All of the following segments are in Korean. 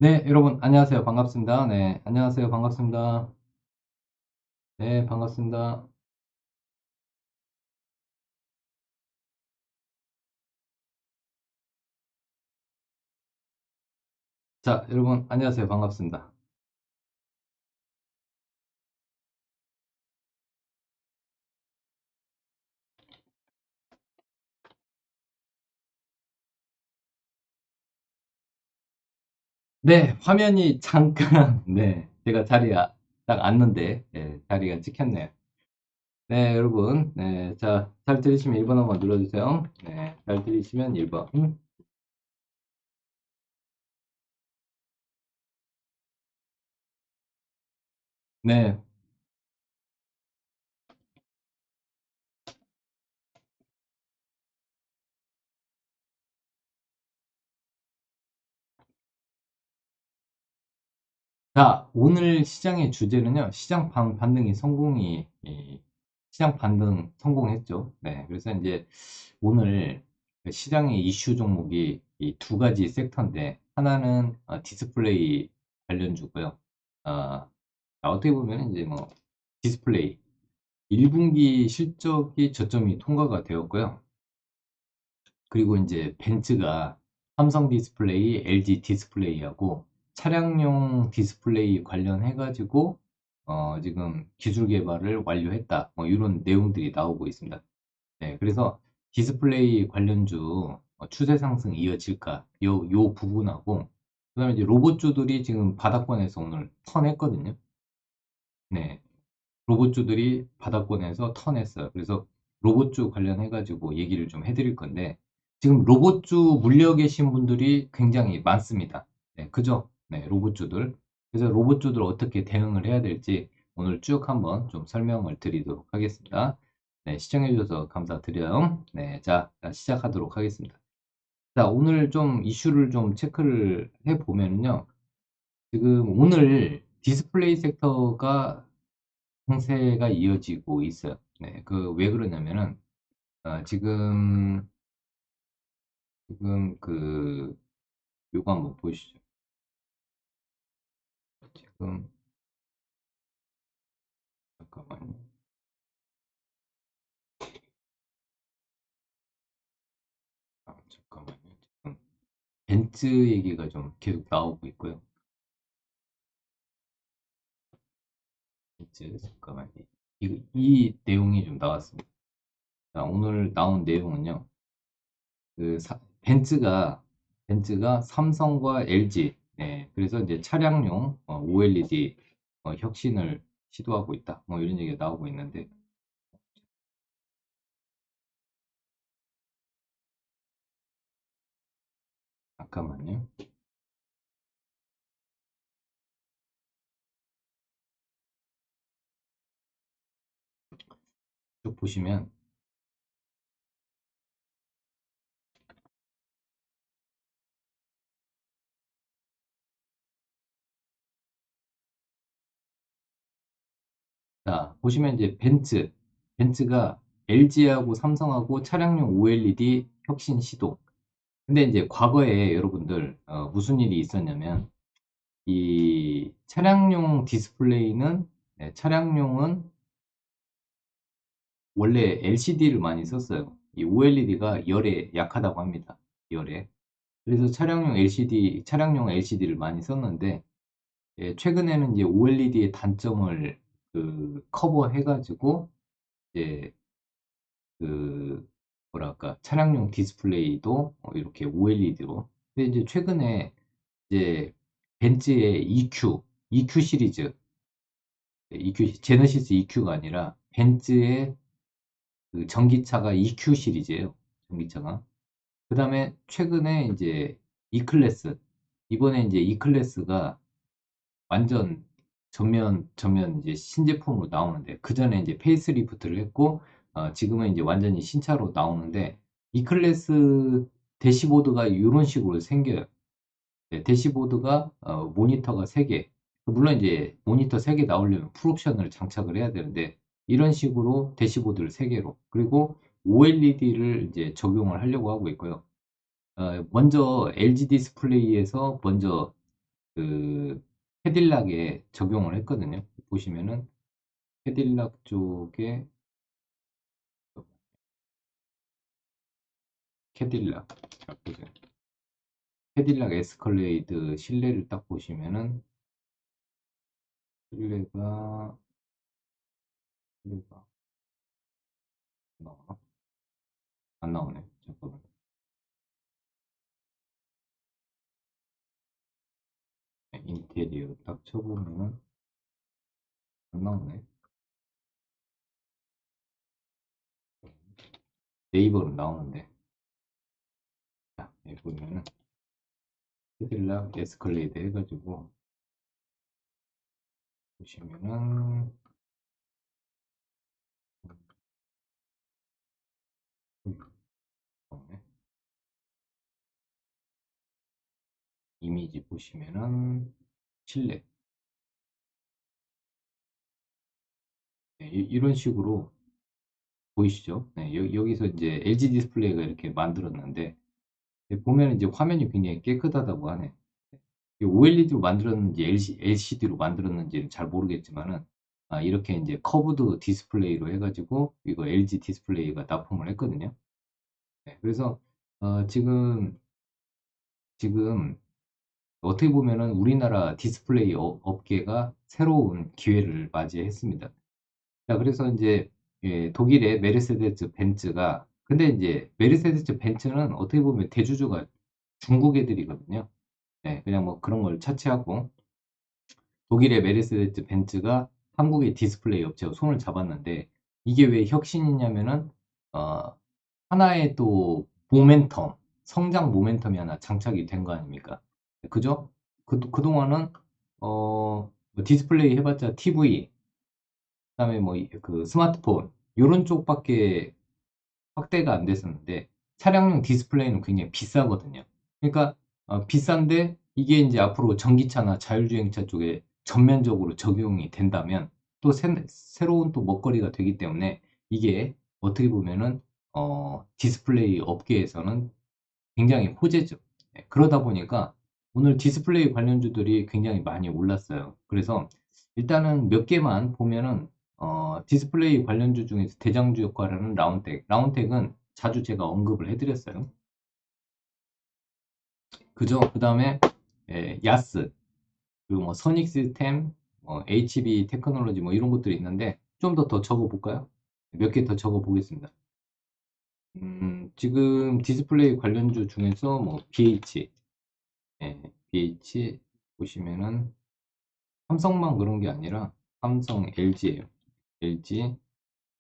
네, 여러분, 안녕하세요. 반갑습니다. 네, 안녕하세요. 반갑습니다. 네, 반갑습니다. 자, 여러분, 안녕하세요. 반갑습니다. 네, 화면이 잠깐, 네, 제가 자리에 딱 앉는데, 네, 자리가 찍혔네요. 네, 여러분, 네, 자, 잘 들리시면 1번 한번 눌러주세요. 네, 잘 들리시면 1번. 네, 자, 오늘 시장의 주제는요, 반등이 성공이, 시장 반등 성공했죠. 네, 그래서 이제 오늘 그 시장의 이슈 종목이 이 두 가지 섹터인데, 하나는 디스플레이 관련주고요. 어떻게 보면 이제 뭐, 디스플레이 1분기 실적이 저점이 통과가 되었고요. 그리고 이제 벤츠가 삼성 디스플레이, LG 디스플레이하고 차량용 디스플레이 관련해 가지고 지금 기술 개발을 완료했다. 뭐 이런 내용들이 나오고 있습니다. 네, 그래서 디스플레이 관련주 추세 상승 이어질까? 요 부분하고 그다음에 이제 로봇주들이 지금 바닥권에서 오늘 턴했거든요. 네. 로봇주들이 바닥권에서 턴했어요. 그래서 로봇주 관련해 가지고 얘기를 좀 해드릴 건데 지금 로봇주 물려 계신 분들이 굉장히 많습니다. 네, 그죠? 네, 로봇주들. 그래서 로봇주들 어떻게 대응을 해야 될지 오늘 쭉 한번 좀 설명을 드리도록 하겠습니다. 네, 시청해 주셔서 감사드려요. 네, 자, 시작하도록 하겠습니다. 자, 오늘 좀 이슈를 좀 체크를 해 보면요. 지금 오늘 디스플레이 섹터가 강세가 이어지고 있어요. 네, 그 왜 그러냐면은 지금 그 요거 한번 보시죠. 지금 잠깐만요. 잠깐만요. 지금 벤츠 얘기가 좀 계속 나오고 있고요. 벤츠 잠깐만요. 이 내용이 좀 나왔습니다. 자, 오늘 나온 내용은요. 벤츠가 삼성과 LG, 네, 그래서 이제 차량용 OLED 혁신을 시도하고 있다. 뭐 이런 얘기가 나오고 있는데 잠깐만요. 쭉 보시면 자 보시면 이제 벤츠가 LG하고 삼성하고 차량용 OLED 혁신 시도. 근데 이제 과거에 여러분들 무슨 일이 있었냐면 이 차량용 디스플레이는 네, 차량용은 원래 LCD를 많이 썼어요. 이 OLED가 열에 약하다고 합니다. 열에. 그래서 차량용 LCD를 많이 썼는데 예, 최근에는 이제 OLED의 단점을 커버해 가지고 이제 그 뭐랄까 차량용 디스플레이도 이렇게 OLED로. 근데 이제 최근에 이제 벤츠의 EQ 시리즈, 제너시스 EQ가 아니라 벤츠의 그 전기차가 EQ 시리즈예요. 전기차가. 그다음에 최근에 이제 E클래스, 이번에 이제 E클래스가 완전 전면 이제 신제품으로 나오는데 그 전에 이제 페이스리프트를 했고 지금은 이제 완전히 신차로 나오는데 E클래스 대시보드가 이런 식으로 생겨요. 네, 대시보드가 모니터가 3개. 물론 이제 모니터 3개 나오려면 풀옵션을 장착을 해야 되는데 이런 식으로 대시보드를 3개로 그리고 OLED를 이제 적용을 하려고 하고 있고요. 먼저 LG 디스플레이에서 먼저 그 캐딜락에 적용을 했거든요. 보시면은 캐딜락 쪽에 캐딜락 자 보세요. 캐딜락 에스컬레이드 실내를 딱 보시면은 실내가 나오나? 안 나오네. 잠깐만. 네, 인테리어 딱 쳐보면은 안 나오네. 네이버로 나오는데. 자, 여기 보면은 캐딜락 에스컬레이드 해가지고 보시면은 나오네. 이미지 보시면은 실내 네, 이런 식으로 보이시죠? 네, 여기서 이제 LG 디스플레이가 이렇게 만들었는데 보면 이제 화면이 굉장히 깨끗하다고 하네. OLED로 만들었는지 LCD로 만들었는지는 잘 모르겠지만은 이렇게 이제 커브드 디스플레이로 해가지고 이거 LG 디스플레이가 납품을 했거든요. 네, 그래서 지금 어떻게 보면은 우리나라 디스플레이 업계가 새로운 기회를 맞이했습니다. 자, 그래서 이제 예, 독일의 메르세데스 벤츠가 근데 이제 메르세데스 벤츠는 어떻게 보면 대주주가 중국 애들이거든요. 네, 그냥 뭐 그런 걸 차치하고 독일의 메르세데스 벤츠가 한국의 디스플레이 업체와 손을 잡았는데 이게 왜 혁신이냐면은 어, 하나의 또 모멘텀, 성장 모멘텀이 하나 장착이 된 거 아닙니까? 그죠? 그동안은 뭐 디스플레이 해봤자 TV, 그다음에 뭐 그 스마트폰 이런 쪽밖에 확대가 안 됐었는데 차량용 디스플레이는 굉장히 비싸거든요. 그러니까 비싼데 이게 이제 앞으로 전기차나 자율주행차 쪽에 전면적으로 적용이 된다면 또 새로운 또 먹거리가 되기 때문에 이게 어떻게 보면은 디스플레이 업계에서는 굉장히 호재죠. 네, 그러다 보니까 오늘 디스플레이 관련주들이 굉장히 많이 올랐어요. 그래서 일단은 몇 개만 보면은 디스플레이 관련주 중에서 대장주 역할을 하는 라운텍. 라운텍은 자주 제가 언급을 해드렸어요. 그죠? 그 다음에 야스, 그리고 뭐 선익 시스템, HB 테크놀로지 뭐 이런 것들이 있는데 좀 더 적어 볼까요? 몇 개 더 적어 보겠습니다. 지금 디스플레이 관련주 중에서 뭐 BH, BH 보시면은 삼성만 그런 게 아니라 삼성, LG예요. LG,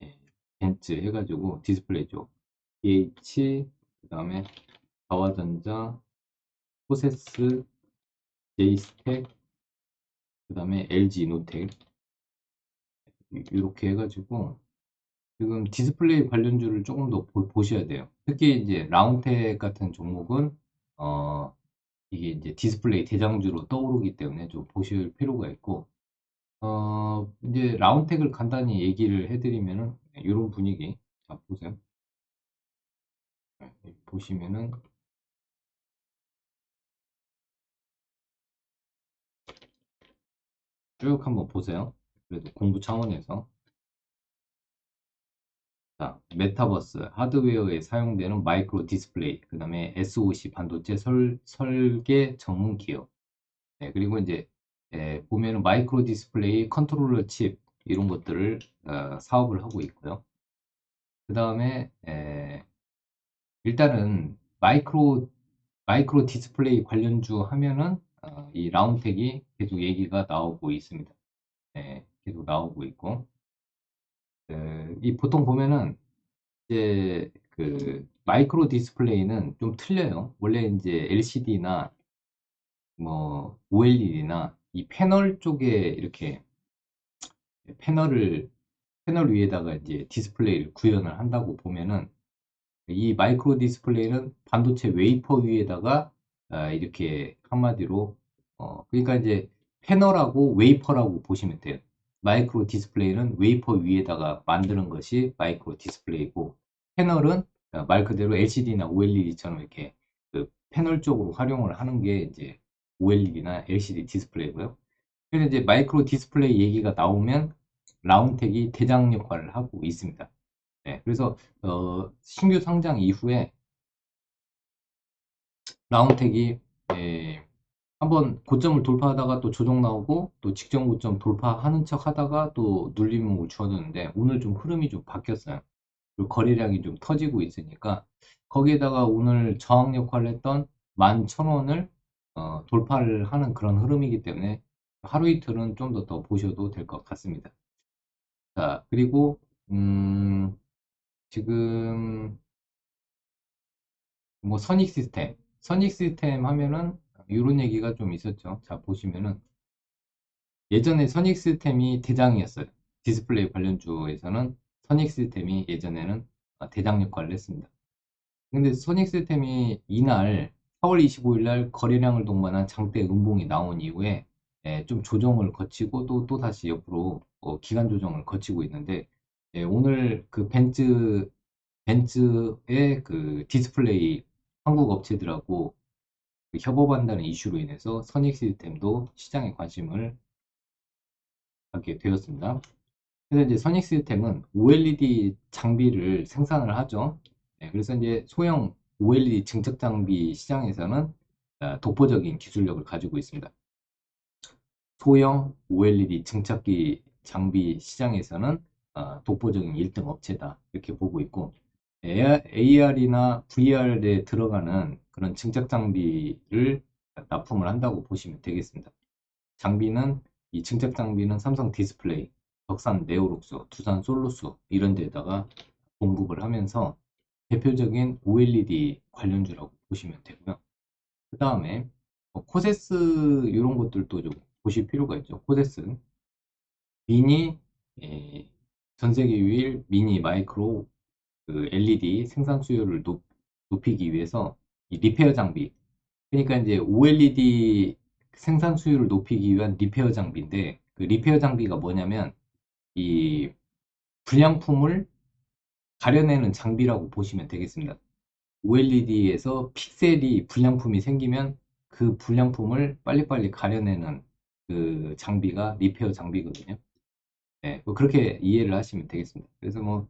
예, 벤츠 해가지고 디스플레이 쪽 BH, 그 다음에 자화전자, 포세스, 제이스텍, 그 다음에 LG 이노텍 이렇게 해가지고 지금 디스플레이 관련주를 조금 더 보셔야 돼요. 특히 이제 라운텍 같은 종목은 어, 이게 이제 디스플레이 대장주로 떠오르기 때문에 좀 보실 필요가 있고 이제 라운텍을 간단히 얘기를 해드리면은 이런 분위기. 자, 보세요. 보시면은 쭉 한번 보세요. 그래도 공부 차원에서. 자, 메타버스, 하드웨어에 사용되는 마이크로 디스플레이, 그 다음에 SoC 반도체 설계 전문 기업. 네, 그리고 이제 보면은 마이크로 디스플레이, 컨트롤러 칩 이런 것들을 사업을 하고 있고요. 그 다음에 일단은 마이크로 디스플레이 관련주 하면은 이 라운텍이 계속 얘기가 나오고 있습니다. 네, 계속 나오고 있고 이 보통 보면은 이제 그 마이크로 디스플레이는 좀 틀려요. 원래 이제 LCD나 뭐 OLED나 이 패널 쪽에 이렇게 패널을 패널 위에다가 이제 디스플레이를 구현을 한다고 보면은 이 마이크로 디스플레이는 반도체 웨이퍼 위에다가 이렇게 한마디로 그러니까 이제 패널하고 웨이퍼라고 보시면 돼요. 마이크로 디스플레이는 웨이퍼 위에다가 만드는 것이 마이크로 디스플레이고 패널은 말 그대로 LCD나 OLED처럼 이렇게 그 패널 쪽으로 활용을 하는 게 이제 OLED나 LCD 디스플레이고요. 그래서 이제 마이크로 디스플레이 얘기가 나오면 라운텍이 대장 역할을 하고 있습니다. 네, 그래서 신규 상장 이후에 라운텍이 한번 고점을 돌파하다가 또 조정 나오고 또 직전 고점 돌파하는 척 하다가 또 눌림목을 주어졌는데 오늘 좀 흐름이 좀 바뀌었어요. 그리고 거래량이 좀 터지고 있으니까 거기에다가 오늘 저항 역할을 했던 11,000원을 돌파를 하는 그런 흐름이기 때문에 하루 이틀은 좀 더 보셔도 될 것 같습니다. 자, 그리고 지금 뭐 선익 시스템 하면은 이런 얘기가 좀 있었죠. 자, 보시면은 예전에 선익 시스템이 대장이었어요. 디스플레이 관련주에서는 선익 시스템이 예전에는 대장 역할을 했습니다. 근데 선익 시스템이 이날 4월 25일 날 거래량을 동반한 장대 음봉이 나온 이후에 좀 조정을 거치고 또 다시 옆으로 기간 조정을 거치고 있는데 오늘 그 벤츠의 그 디스플레이 한국 업체들하고 그 협업한다는 이슈로 인해서 선익 시스템도 시장에 관심을 갖게 되었습니다. 그래서 이제 선익 시스템은 OLED 장비를 생산을 하죠. 그래서 이제 소형 OLED 증척 장비 시장에서는 독보적인 기술력을 가지고 있습니다. 소형 OLED 증착기 장비 시장에서는 독보적인 1등 업체다 이렇게 보고 있고 AR이나 VR에 들어가는 그런 증착 장비를 납품을 한다고 보시면 되겠습니다. 장비는 이 증착 장비는 삼성 디스플레이, 덕산 네오룩스, 두산 솔루스 이런 데다가 공급을 하면서 대표적인 OLED 관련주라고 보시면 되고요. 그 다음에 코세스 이런 것들도 좀 보실 필요가 있죠. 코세스 미니 전 세계 유일 미니 마이크로 그 LED 생산 수요를 높이기 위해서 이 리페어 장비 그러니까 이제 OLED 생산 수요를 높이기 위한 리페어 장비인데 그 리페어 장비가 뭐냐면 이 불량품을 가려내는 장비라고 보시면 되겠습니다. OLED에서 픽셀이 불량품이 생기면 그 불량품을 빨리빨리 가려내는 그 장비가 리페어 장비거든요. 네, 뭐 그렇게 이해를 하시면 되겠습니다. 그래서 뭐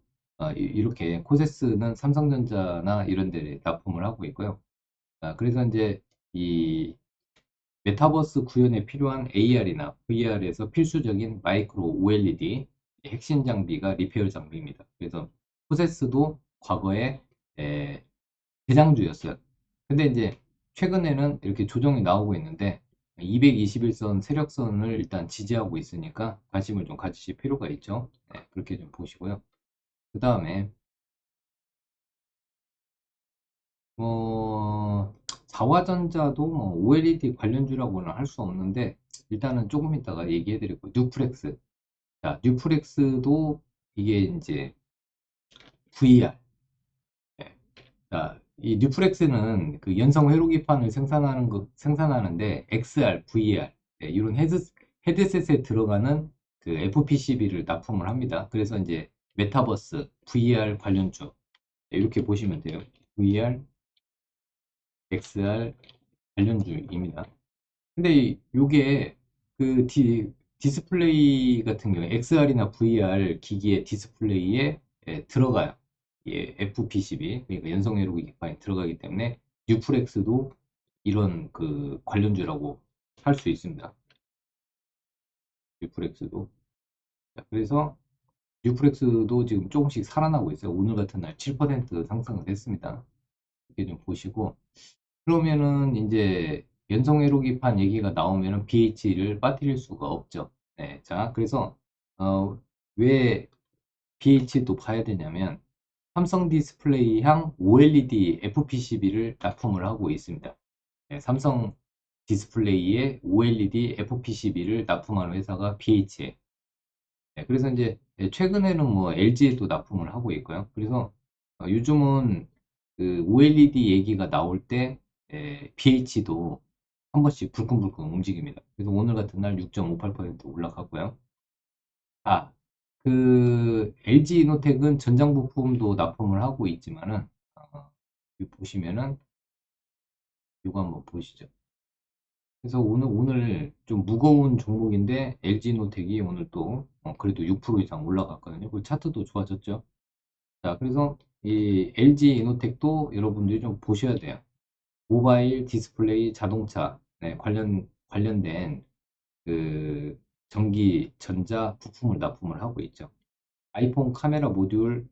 이렇게 코세스는 삼성전자나 이런 데 납품을 하고 있고요. 그래서 이제 이 메타버스 구현에 필요한 AR이나 VR에서 필수적인 마이크로 OLED 핵심 장비가 리페어 장비입니다. 그래서 코세스도 과거에 에, 대장주였어요. 근데 이제 최근에는 이렇게 조정이 나오고 있는데 221선 세력선을 일단 지지하고 있으니까 관심을 좀 가지실 필요가 있죠. 네, 그렇게 좀 보시고요. 그 다음에 자화전자도 뭐 OLED 관련주라고는 할 수 없는데 일단은 조금 이따가 얘기해 드리고 뉴프렉스 자 뉴프렉스도 이게 이제 VR 자, 이 뉴프렉스는 그 연성 회로기판을 생산하는데 XR, VR 이런 헤드셋에 들어가는 그 FPCB를 납품을 합니다. 그래서 이제 메타버스, VR 관련주 이렇게 보시면 돼요. VR, XR 관련주입니다. 근데 요게 그 디스플레이 같은 경우에 XR이나 VR 기기의 디스플레이에 들어가요. 예, FPCB, 그러니까 연성회로기 기판이 들어가기 때문에 뉴프렉스도 이런 그 관련주라고 할 수 있습니다. 뉴프렉스도. 자, 그래서 뉴프렉스도 지금 조금씩 살아나고 있어요. 오늘 같은 날 7% 상승을 했습니다. 이렇게 좀 보시고 그러면은 이제 연성회로기판 얘기가 나오면은 BH를 빠뜨릴 수가 없죠. 네, 자, 그래서 왜 BH도 봐야 되냐면 삼성 디스플레이향 OLED FPCB를 납품을 하고 있습니다. 네, 삼성 디스플레이에 OLED FPCB를 납품하는 회사가 BH에. 네, 그래서 이제 최근에는 뭐 LG에도 납품을 하고 있고요. 그래서 요즘은 그 OLED 얘기가 나올 때 BH도 한 번씩 불끈불끈 움직입니다. 그래서 오늘 같은 날 6.58% 올라갔고요. 아, 그 LG 이노텍은 전장 부품도 납품을 하고 있지만은 여기 보시면은 이거 한번 보시죠. 그래서 오늘 좀 무거운 종목인데 LG노텍이 오늘 또 그래도 6% 이상 올라갔거든요. 그 차트도 좋아졌죠. 자, 그래서 이 LG이노텍도 여러분들이 좀 보셔야 돼요. 모바일 디스플레이 자동차 네, 관련된 그 전기 전자 부품을 납품을 하고 있죠. 아이폰 카메라 모듈을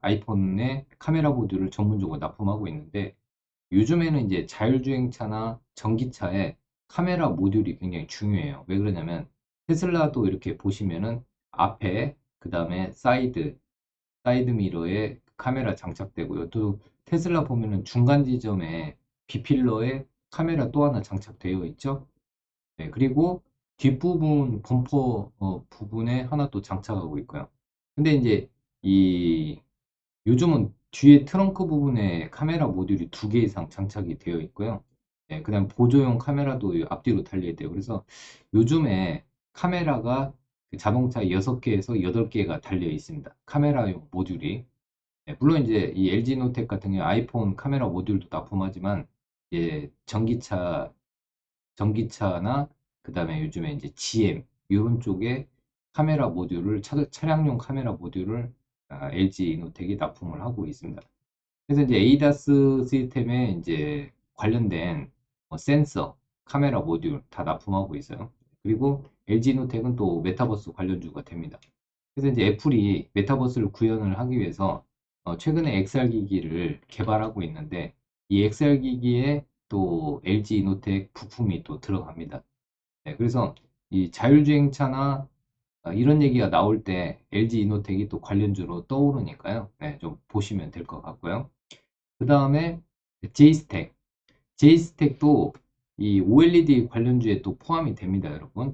아이폰의 카메라 모듈을 전문적으로 납품하고 있는데 요즘에는 이제 자율주행차나 전기차에 카메라 모듈이 굉장히 중요해요. 왜 그러냐면 테슬라도 이렇게 보시면은 앞에 그 다음에 사이드 미러에 카메라 장착되고요. 또 테슬라 보면은 중간 지점에 B필러에 카메라 또 하나 장착되어 있죠. 네, 그리고 뒷부분 범퍼 부분에 하나 또 장착하고 있고요. 근데 이제 이 요즘은 뒤에 트렁크 부분에 카메라 모듈이 2개 이상 장착이 되어 있고요. 네, 그다음 보조용 카메라도 앞뒤로 달려 있대요. 그래서 요즘에 카메라가 그 자동차 6개에서 8개가 달려 있습니다. 카메라용 모듈이. 네, 물론 이제 이 LG노텍 같은 경우 아이폰 카메라 모듈도 납품하지만 예, 전기차나 그다음에 요즘에 이제 GM 이런 쪽에 카메라 모듈을 차량용 카메라 모듈을 LG 이노텍이 납품을 하고 있습니다. 그래서 이제 에이다스 시스템에 이제 관련된 센서, 카메라 모듈 다 납품하고 있어요. 그리고 LG 이노텍은 또 메타버스 관련주가 됩니다. 그래서 이제 애플이 메타버스를 구현을 하기 위해서 최근에 XR 기기를 개발하고 있는데 이 XR 기기에 또 LG 이노텍 부품이 또 들어갑니다. 네, 그래서 이 자율주행차나 이런 얘기가 나올 때 LG 이노텍이 또 관련주로 떠오르니까요. 네, 좀 보시면 될 것 같고요. 그 다음에 제이스텍. 제이스텍도 이 OLED 관련주에 또 포함이 됩니다, 여러분.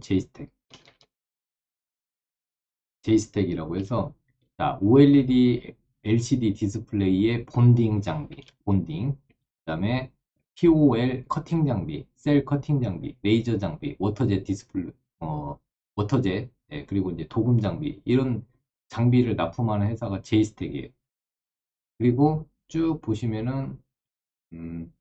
제이스텍이라고 해서 자, OLED LCD 디스플레이의 본딩 장비, 본딩. 그다음에 POL 커팅 장비, 셀 커팅 장비, 레이저 장비, 워터젯 디스플레이, 워터젯, 예, 그리고 이제 도금 장비 이런 장비를 납품하는 회사가 제이스텍이에요. 그리고 쭉 보시면은 음,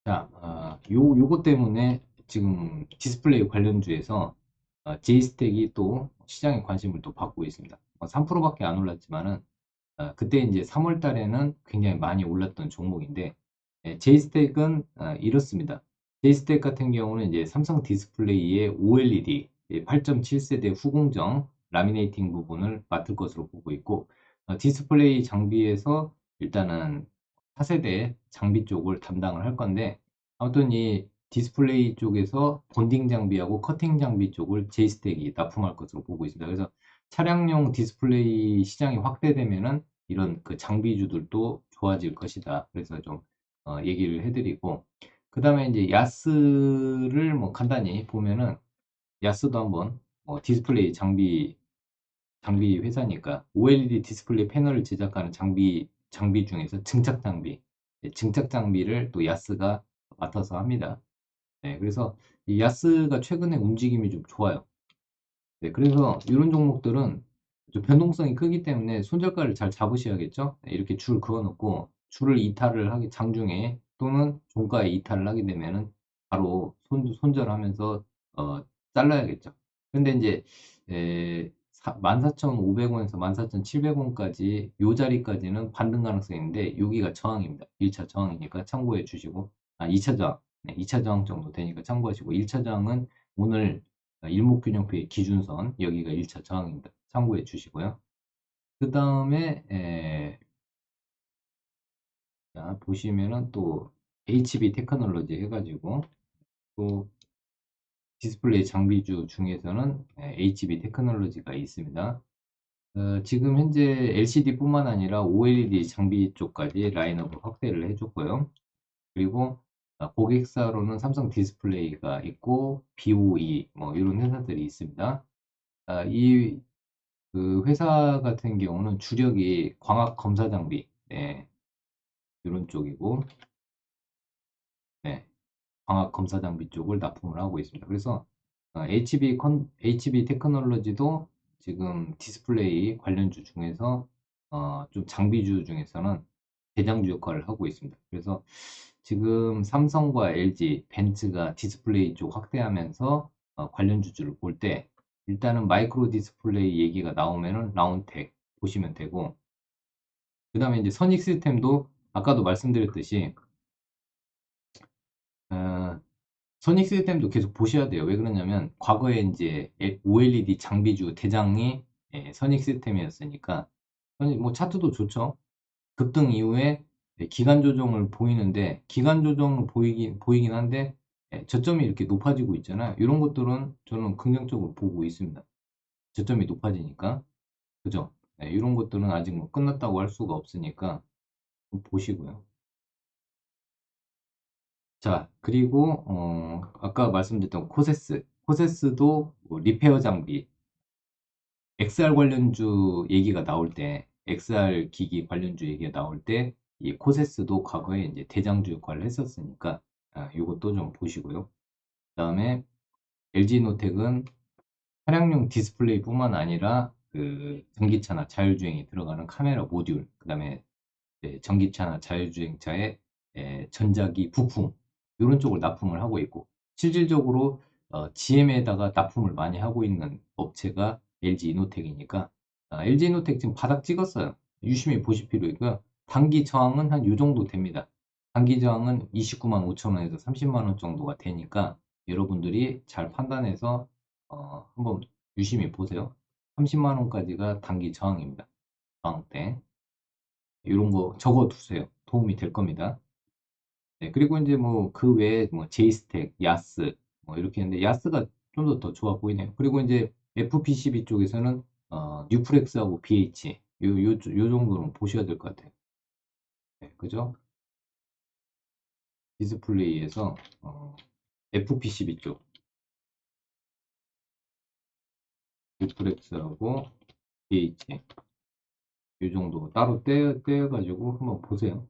자, 요것 때문에 지금 디스플레이 관련주에서 제이스텍이 또 시장의 관심을 또 받고 있습니다. 3%밖에 안 올랐지만은 그때 이제 3월 달에는 굉장히 많이 올랐던 종목인데 제이스텍은 이렇습니다. 제이스텍 같은 경우는 이제 삼성 디스플레이의 OLED 8.7세대 후공정 라미네이팅 부분을 맡을 것으로 보고 있고 디스플레이 장비에서 일단은 4세대 장비 쪽을 담당을 할 건데 아무튼 이 디스플레이 쪽에서 본딩 장비하고 커팅 장비 쪽을 제이스텍이 납품할 것으로 보고 있습니다. 그래서 차량용 디스플레이 시장이 확대되면은 이런 그 장비주들도 좋아질 것이다. 그래서 좀 얘기를 해드리고 그 다음에 이제 야스를 뭐 간단히 보면은 야스도 한번 디스플레이 장비 회사니까 OLED 디스플레이 패널을 제작하는 장비 중에서 증착 장비를 또 야스가 맡아서 합니다. 네, 그래서 이 야스가 최근에 움직임이 좀 좋아요. 네, 그래서 이런 종목들은 좀 변동성이 크기 때문에 손절가를 잘 잡으셔야겠죠. 네, 이렇게 줄 그어놓고 줄을 이탈을 하기 장중에 또는 종가에 이탈을 하게 되면은 바로 손절하면서 잘라야겠죠. 근데 이제 14,500원에서 14,700원까지 요 자리까지는 반등 가능성이 있는데 여기가 저항입니다. 1차 저항이니까 참고해 주시고 2차 저항, 네, 2차 저항 정도 되니까 참고하시고 1차 저항은 오늘 일목균형표의 기준선 여기가 1차 저항입니다. 참고해 주시고요. 그 다음에 보시면은 또 HB 테크놀로지 해가지고 또 디스플레이 장비주 중에서는 HB 테크놀로지가 있습니다. 지금 현재 LCD뿐만 아니라 OLED 장비 쪽까지 라인업을 확대를 해줬고요. 그리고 고객사로는 삼성 디스플레이가 있고 BOE 뭐 이런 회사들이 있습니다. 이 그 회사 같은 경우는 주력이 광학 검사 장비, 네, 이런 쪽이고, 네, 광학 검사 장비 쪽을 납품을 하고 있습니다. 그래서 HB 테크놀로지도 지금 디스플레이 관련주 중에서 좀 장비주 중에서는 대장주 역할을 하고 있습니다. 그래서 지금 삼성과 LG, 벤츠가 디스플레이 쪽 확대하면서 관련 주주를 볼 때 일단은 마이크로 디스플레이 얘기가 나오면은 라운텍 보시면 되고, 그 다음에 이제 선익 시스템도 아까도 말씀드렸듯이 어, 선익 시스템도 계속 보셔야 돼요. 왜 그러냐면 과거에 이제 OLED 장비주 대장이 선익 시스템이었으니까 뭐 차트도 좋죠. 급등 이후에 기간 조정을 보이는데, 기간 조정을 보이긴 한데 저점이 이렇게 높아지고 있잖아요. 이런 것들은 저는 긍정적으로 보고 있습니다. 저점이 높아지니까. 그죠? 이런 것들은 아직 뭐 끝났다고 할 수가 없으니까 좀 보시고요. 자, 그리고 아까 말씀드렸던 코세스도 뭐 리페어 장비, XR 관련주 얘기가 나올 때, XR 기기 관련주 얘기가 나올 때, 이 코세스도 과거에 이제 대장주 역할을 했었으니까, 이것도 좀 보시고요. 그 다음에 LG노텍은 차량용 디스플레이뿐만 아니라 그 전기차나 자율주행에 들어가는 카메라 모듈, 그 다음에 전기차나 자율주행차의 전자기 부품, 이런 쪽을 납품을 하고 있고, 실질적으로 GM에다가 납품을 많이 하고 있는 업체가 LG 이노텍이니까 LG 이노텍 지금 바닥 찍었어요. 유심히 보실 필요 있고요. 단기 저항은 한 요 정도 됩니다. 단기 저항은 29만 5천 원에서 30만 원 정도가 되니까 여러분들이 잘 판단해서 한번 유심히 보세요. 30만 원까지가 단기 저항입니다. 저항 때. 이런 거 적어 두세요. 도움이 될 겁니다. 네, 그리고 이제 뭐 그 외에 뭐 제이스텍, 야스 뭐 이렇게 있는데 야스가 좀 더 좋아 보이네요. 그리고 이제 FPCB 쪽에서는 뉴프렉스하고 BH 요 정도는 보셔야 될 것 같아요. 네, 그죠? 디스플레이에서 FPCB 쪽 뉴프렉스하고 BH 요 정도 따로 떼어가지고 한번 보세요.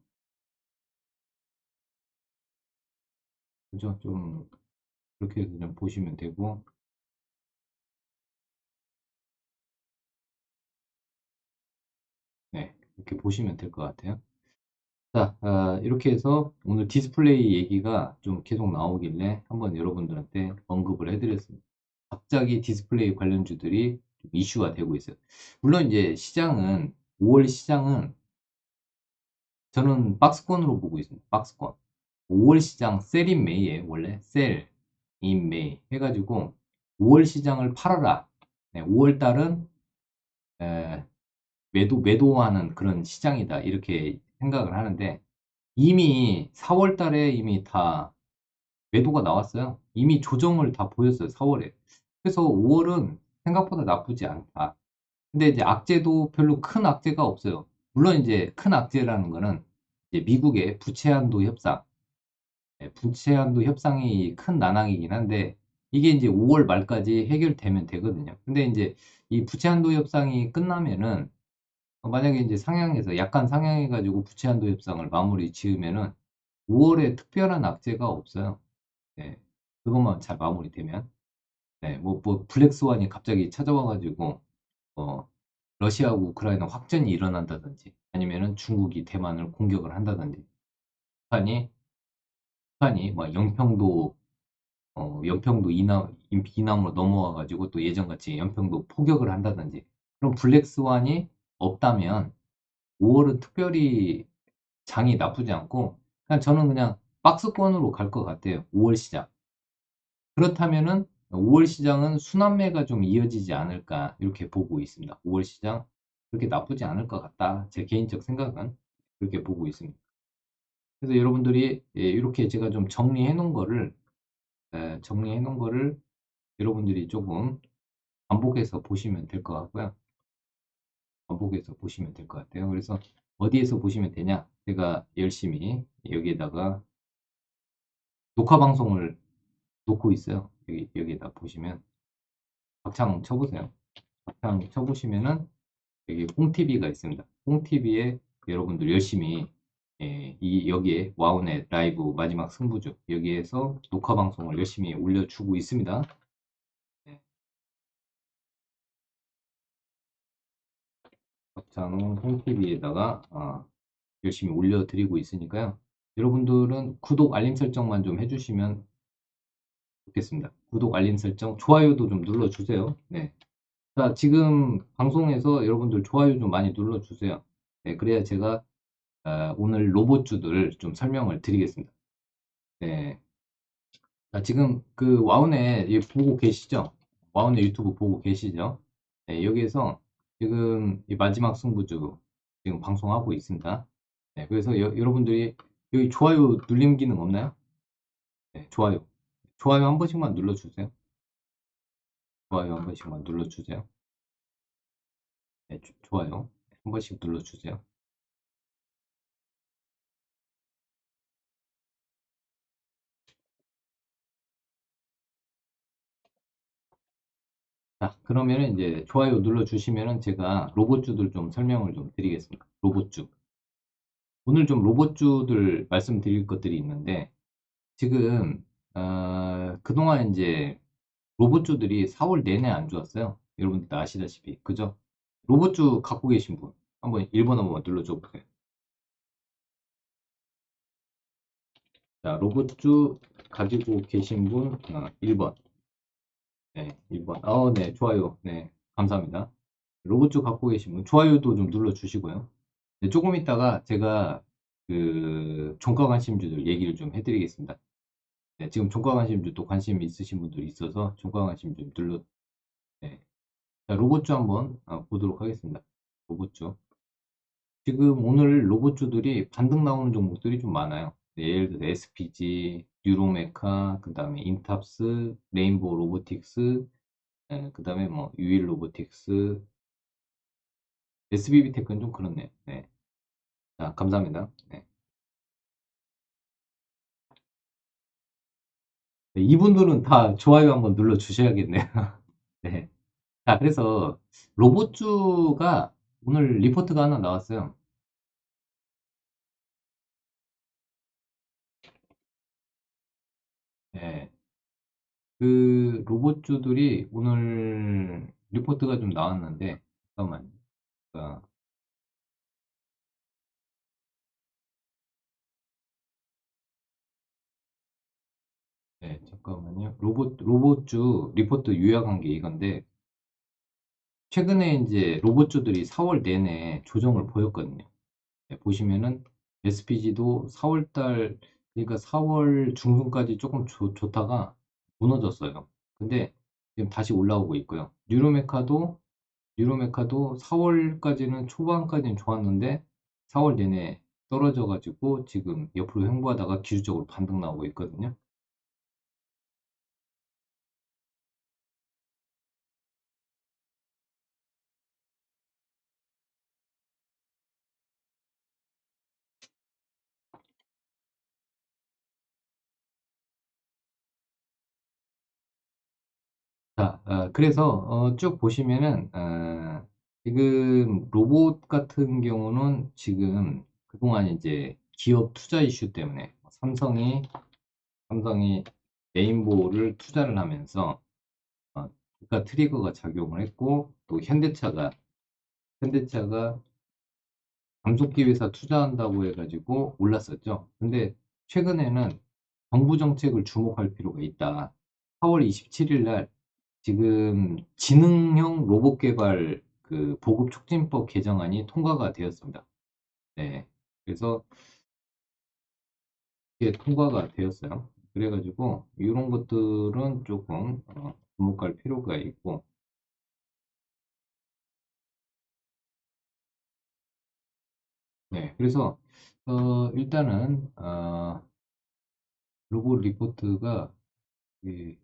그죠? 좀 그렇게 해서 좀 보시면 되고, 네, 이렇게 보시면 될 것 같아요. 자, 이렇게 해서 오늘 디스플레이 얘기가 좀 계속 나오길래 한번 여러분들한테 언급을 해드렸습니다. 갑자기 디스플레이 관련주들이 좀 이슈가 되고 있어요. 물론 이제 시장은, 5월 시장은 저는 박스권으로 보고 있습니다. 박스권. 5월 시장 셀인 메이에 원래 셀인 메이 해가지고 5월 시장을 팔아라. 네, 5월 달은 매도하는 그런 시장이다. 이렇게 생각을 하는데, 이미 4월 달에 이미 다 매도가 나왔어요. 이미 조정을 다 보였어요. 4월에. 그래서 5월은 생각보다 나쁘지 않다. 근데 이제 악재도 별로 큰 악재가 없어요. 물론 이제 큰 악재라는 거는 이제 미국의 부채 한도 협상이 큰 난항이긴 한데, 이게 이제 5월 말까지 해결되면 되거든요. 근데 이제 이 부채 한도 협상이 끝나면은 만약에 이제 상향해서 약간 상향해가지고 부채 한도 협상을 마무리 지으면은 5월에 특별한 악재가 없어요. 네. 그것만 잘 마무리되면. 네. 뭐 블랙스완이 갑자기 찾아와가지고 어, 러시아하고 우크라이나 확전이 일어난다든지 아니면은 중국이 대만을 공격을 한다든지, 북한이 막 연평도 이남으로 넘어와가지고 또 예전같이 연평도 포격을 한다든지, 그럼 블랙스완이 없다면 5월은 특별히 장이 나쁘지 않고, 그냥 저는 그냥 박스권으로 갈 것 같아요. 5월 시장. 그렇다면은 5월 시장은 순환매가 좀 이어지지 않을까 이렇게 보고 있습니다. 5월 시장 그렇게 나쁘지 않을 것 같다. 제 개인적 생각은 그렇게 보고 있습니다. 그래서 여러분들이 이렇게 제가 좀 정리해 놓은 거를 여러분들이 조금 반복해서 보시면 될 것 같고요. 반복해서 보시면 될 것 같아요. 그래서 어디에서 보시면 되냐? 제가 열심히 여기에다가 녹화 방송을 놓고 있어요. 여기에다 보시면 박창 쳐보세요. 박창 쳐보시면은 여기 뽕TV가 있습니다. 뽕TV에 여러분들 열심히 여기에 와우넷 라이브 마지막 승부주 여기에서 녹화 방송을 열심히 올려주고 있습니다. 네. 박찬호 홈TV에다가 열심히 올려드리고 있으니까요. 여러분들은 구독, 알림 설정만 좀 해주시면 좋겠습니다. 구독, 알림 설정, 좋아요도 좀 눌러주세요. 네. 자, 지금 방송에서 여러분들 좋아요 좀 많이 눌러주세요. 네, 그래야 제가 오늘 로봇주들 좀 설명을 드리겠습니다. 네. 자, 지금 그 와운에 보고 계시죠? 와운의 유튜브 보고 계시죠? 네, 여기에서 지금 이 마지막 승부주 지금 방송하고 있습니다. 네, 그래서 여러분들이 여기 좋아요 눌림 기능 없나요? 네, 좋아요. 좋아요 한 번씩만 눌러주세요. 좋아요 한 번씩만 눌러주세요. 네, 좋아요 한 번씩 눌러주세요. 자, 그러면은 이제 좋아요 눌러주시면은 제가 로봇주들 좀 설명을 좀 드리겠습니다. 로봇주. 오늘 좀 로봇주들 말씀드릴 것들이 있는데, 지금, 그동안 이제 로봇주들이 4월 내내 안 좋았어요. 여러분들 아시다시피. 그죠? 로봇주 갖고 계신 분. 한번 1번 한번 눌러줘 보세요. 자, 로봇주 가지고 계신 분, 1번. 네, 1번. 네, 좋아요. 네, 감사합니다. 로봇주 갖고 계신 분, 좋아요도 좀 눌러주시고요. 네, 조금 있다가 제가 그 종가 관심주들 얘기를 좀 해드리겠습니다. 네, 지금 종가 관심주 또 관심 있으신 분들이 있어서 종가 관심주 눌러. 네. 자, 로봇주 한번 보도록 하겠습니다. 로봇주. 지금 오늘 로봇주들이 반등 나오는 종목들이 좀 많아요. 네, 예를 들어서 SPG, 뉴로메카, 그 다음에 인탑스, 레인보우 로보틱스, 그 다음에 뭐 유일 로보틱스, SBB테크는 좀 그렇네요. 네. 자, 감사합니다. 네. 네, 이분들은 다 좋아요 한번 눌러 주셔야겠네요. 네. 자, 그래서 로봇주가 오늘 리포트가 하나 나왔어요. 네. 그 로봇주들이 오늘 리포트가 좀 나왔는데, 잠깐만요. 아, 네, 잠깐만요. 로봇주 리포트 요약한 게 이건데, 최근에 이제 로봇주들이 4월 내내 조정을 보였거든요. 네, 보시면은 SPG도 4월 달, 그러니까 4월 중순까지 조금 좋다가 무너졌어요. 근데 지금 다시 올라오고 있고요. 뉴로메카도 4월까지는 초반까지는 좋았는데 4월 내내 떨어져가지고 지금 옆으로 횡보하다가 기술적으로 반등 나오고 있거든요. 자, 그래서 쭉 보시면은 지금 로봇 같은 경우는 지금 그동안 이제 기업 투자 이슈 때문에 삼성이 레인보우를 투자를 하면서 주가 트리거가 작용을 했고 또 현대차가 감속기 회사 투자한다고 해가지고 올랐었죠. 근데 최근에는 정부 정책을 주목할 필요가 있다. 4월 27일 날 지금 지능형 로봇 개발 그 보급 촉진법 개정안이 통과가 되었습니다. 네. 그래서 이게 통과가 되었어요. 그래가지고 이런 것들은 조금 주목할 필요가 있고, 네. 그래서 일단은 로봇 리포트가 이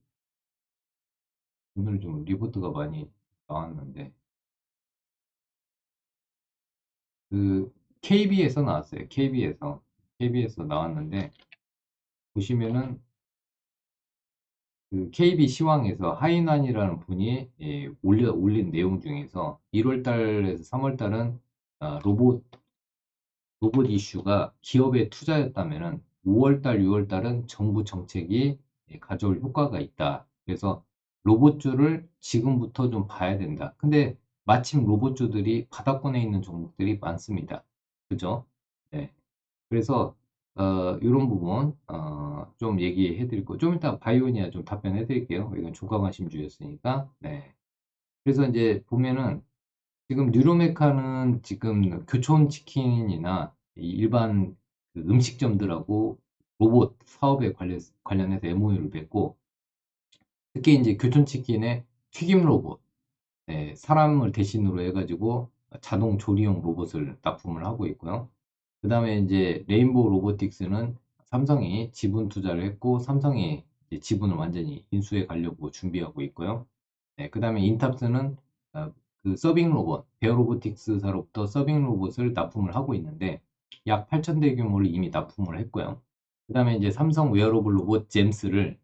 오늘 좀 리포트가 많이 나왔는데 그 KB에서 나왔어요. KB에서 나왔는데 보시면은 그 KB 시황에서 하이난이라는 분이 올린 내용 중에서 1월 달에서 3월 달은 로봇 이슈가 기업의 투자였다면은 5월 달, 6월 달은 정부 정책이 가져올 효과가 있다. 그래서 로봇주를 지금부터 좀 봐야 된다. 근데 마침 로봇주들이 바닥권에 있는 종목들이 많습니다. 그죠? 네. 그래서 요런 부분 좀 얘기해 드리고 좀 이따 바이오니아 좀 답변해 드릴게요. 이건 주가관심주였으니까. 네. 그래서 이제 보면은 지금 뉴로메카는 지금 교촌치킨이나 이 일반 그 음식점들하고 로봇 사업에 관련해서 MOU를 맺고, 특히 이제 교촌치킨의 튀김 로봇, 네, 사람을 대신으로 해가지고 자동 조리용 로봇을 납품을 하고 있고요. 그 다음에 이제 레인보우 로보틱스는 삼성이 지분 투자를 했고, 삼성이 이제 지분을 완전히 인수해 가려고 준비하고 있고요. 네, 그 다음에 인탑스는 그 서빙 로봇, 베어 로보틱스사로부터 서빙 로봇을 납품을 하고 있는데, 약 8,000대 규모를 이미 납품을 했고요. 그 다음에 이제 삼성 웨어러블 로봇 잼스를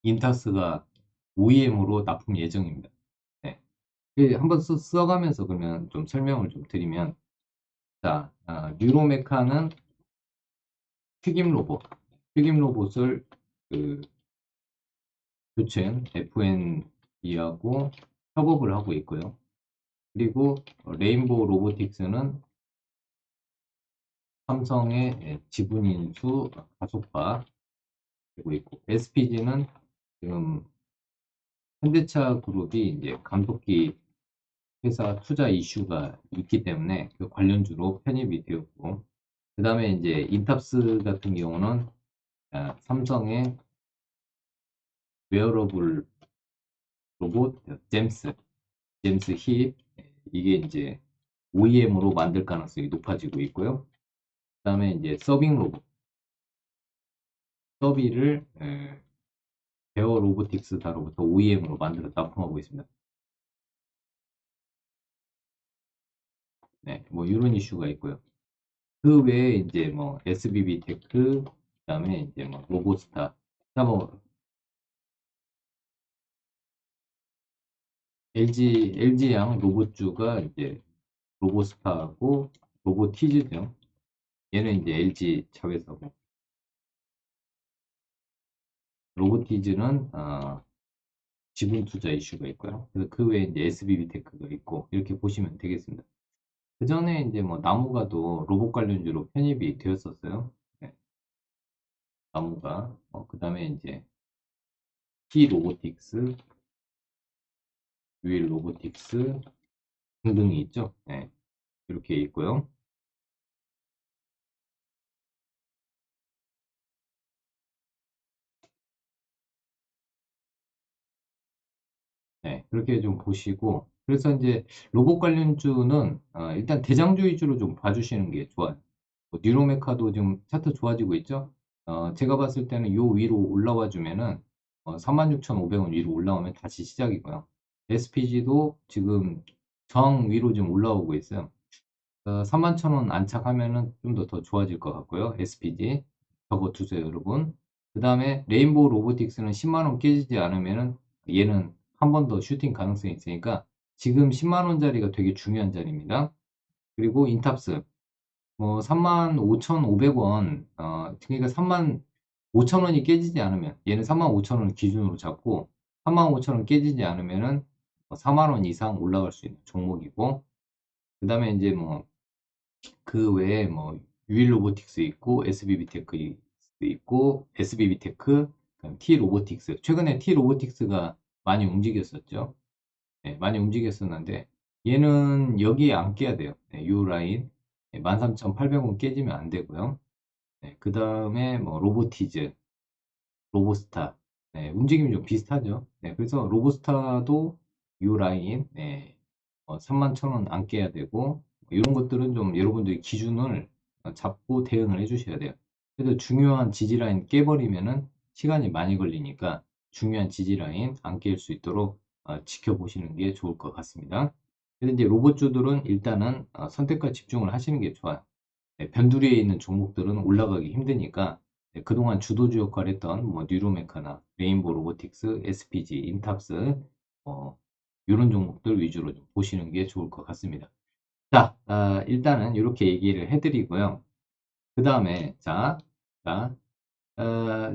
인탑스가 OEM으로 납품 예정입니다. 네. 한번 써가면서 그러면 좀 설명을 좀 드리면, 자, 뉴로메카는 튀김 로봇, 튀김 로봇을 그 교첸 FNE하고 협업을 하고 있고요. 그리고 레인보우 로보틱스는 삼성의 지분 인수 가속화 되고 있고, SPG는 지금 현대차 그룹이 이제 감속기 회사 투자 이슈가 있기 때문에 그 관련주로 편입이 되었고, 그 다음에 이제 인탑스 같은 경우는 삼성의 웨어러블 로봇 잼스 힙, 이게 이제 OEM으로 만들 가능성이 높아지고 있고요. 그 다음에 이제 서빙 로봇, 서비를 베어 로보틱스사로부터 OEM으로 만들어 납품하고 있습니다. 네, 뭐 이런 이슈가 있고요. 그 외에 이제 뭐 SBB 테크, 그다음에 이제 뭐 로보스타, 뭐 LG양 로봇주가 이제 로보스타하고 로보티즈 등, 얘는 이제 LG 자회사고, 로보티즈는 지분 투자 이슈가 있고요. 그래서 그 외에 이제 SBB 테크가 있고, 이렇게 보시면 되겠습니다. 그 전에 이제 뭐 나무가도 로봇 관련주로 편입이 되었었어요. 네, 나무가. 그 다음에 이제 T 로보틱스, 유일 로보틱스 등등이 있죠. 네, 이렇게 있고요. 네, 그렇게 좀 보시고, 그래서 이제 로봇 관련주는 일단 대장주 위주로 좀 봐주시는 게 좋아요. 뭐 뉴로메카도 지금 차트 좋아지고 있죠. 제가 봤을 때는 요 위로 올라와 주면은 36,500원 위로 올라오면 다시 시작이고요. SPG도 지금 정 위로 좀 올라오고 있어요. 31,000원 안착하면은 좀 더 좋아질 것 같고요. SPG 적어 두세요, 여러분. 그 다음에 레인보우 로보틱스는 10만원 깨지지 않으면은 얘는 한 번 더 슈팅 가능성이 있으니까 지금 10만원짜리가 되게 중요한 자리입니다. 그리고 인탑스 뭐 35,500원, 그러니까 35,000원이 깨지지 않으면, 얘는 35,000원 기준으로 잡고 35,000원 깨지지 않으면은 4만원 이상 올라갈 수 있는 종목이고, 그 다음에 이제 뭐 그 외에 뭐 유일 로보틱스 있고, SBB 테크 있고, SBB 테크, T 로보틱스. 최근에 T 로보틱스가 많이 움직였었죠. 네, 많이 움직였었는데 얘는 여기에 안 깨야 돼요. 네, 요 라인 13,800원 깨지면 안 되고요. 네, 그 다음에 뭐 로보티즈, 로보스타, 네, 움직임이 좀 비슷하죠. 네, 그래서 로보스타도 요 라인 31,000원 안 깨야 되고, 이런 것들은 좀 여러분들이 기준을 잡고 대응을 해주셔야 돼요. 그래서 중요한 지지라인 깨버리면은 시간이 많이 걸리니까 중요한 지지라인 안 깰 수 있도록 지켜보시는 게 좋을 것 같습니다. 그래서 이제 로봇주들은 일단은 선택과 집중을 하시는 게 좋아요. 네, 변두리에 있는 종목들은 올라가기 힘드니까 그동안 주도주 역할을 했던 뭐 뉴로메카나 레인보우 로보틱스, SPG, 인탑스 이런 종목들 위주로 좀 보시는 게 좋을 것 같습니다. 자, 일단은 이렇게 얘기를 해드리고요. 그 다음에 자,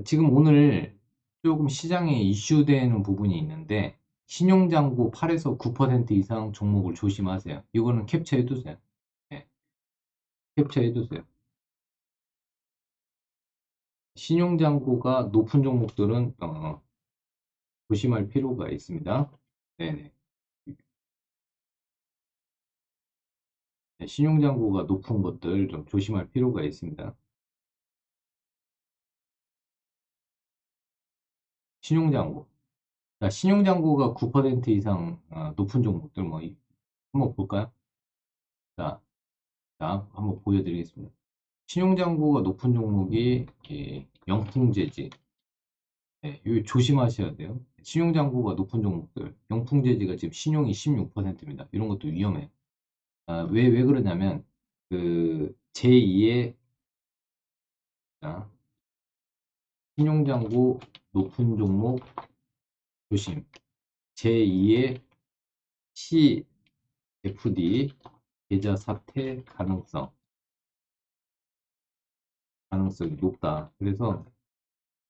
지금 오늘 조금 시장에 이슈되는 부분이 있는데 신용장고 8에서 9% 이상 종목을 조심하세요. 이거는 캡처해 두세요. 네, 캡처해 두세요. 신용장고가 높은 종목들은 조심할 필요가 있습니다. 네네. 네, 신용장고가 높은 것들 좀 조심할 필요가 있습니다. 신용장고. 자, 신용장고가 9% 이상 높은 종목들 한번 볼까요? 자, 한번 보여드리겠습니다. 신용장고가 높은 종목이 영풍재지. 네, 이거 조심하셔야 돼요. 신용장고가 높은 종목들, 영풍재지가 지금 신용이 16%입니다. 이런 것도 위험해요. 왜 그러냐면, 제2의, 신용장고 높은 종목 조심. 제2의 CFD, 계좌 사퇴 가능성이 높다. 그래서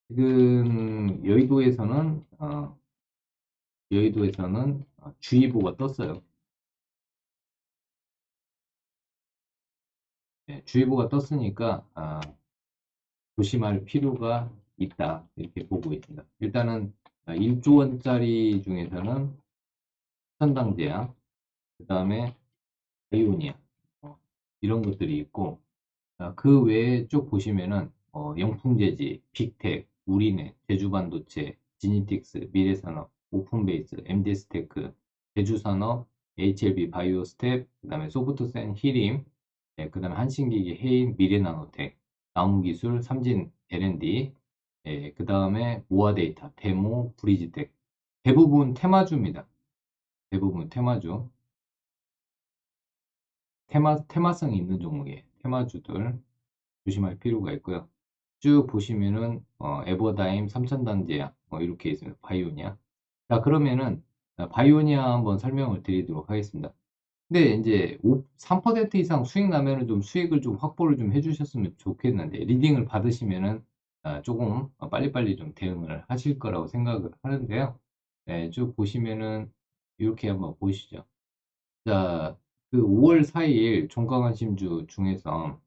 지금 여의도에서는 주의보가 떴어요. 네, 주의보가 떴으니까 조심할 필요가 있다. 이렇게 보고 있습니다. 일단은 1조 원짜리 중에서는 천당제약, 그 다음에 아이오니아 이런 것들이 있고 그 외에 쭉 보시면은 영풍재지, 빅텍, 우리넷, 제주반도체, 지니틱스, 미래산업, 오픈베이스, MD스테크, 제주산업, HLB 바이오스텝, 그 다음에 소프트센, 히림, 네, 그 다음에 한신기기, 해인, 미래나노텍, 나무기술, 삼진 L&D, 그 다음에 모아데이터, 데모, 브리지텍. 대부분 테마주입니다. 대부분 테마주. 테마성이 있는 종목이에요. 테마주들 조심할 필요가 있고요. 쭉 보시면은 에버다임, 삼천단제약 이렇게 있습니다. 바이오니아. 자, 그러면은 바이오니아 한번 설명을 드리도록 하겠습니다. 근데 이제 3% 이상 수익 나면은 좀 수익을 좀 확보를 좀 해주셨으면 좋겠는데 리딩을 받으시면은 조금 빨리빨리 좀 대응을 하실 거라고 생각을 하는데요. 네, 쭉 보시면은 이렇게 한번 보시죠. 자, 그 5월 4일 종가관심주 중에서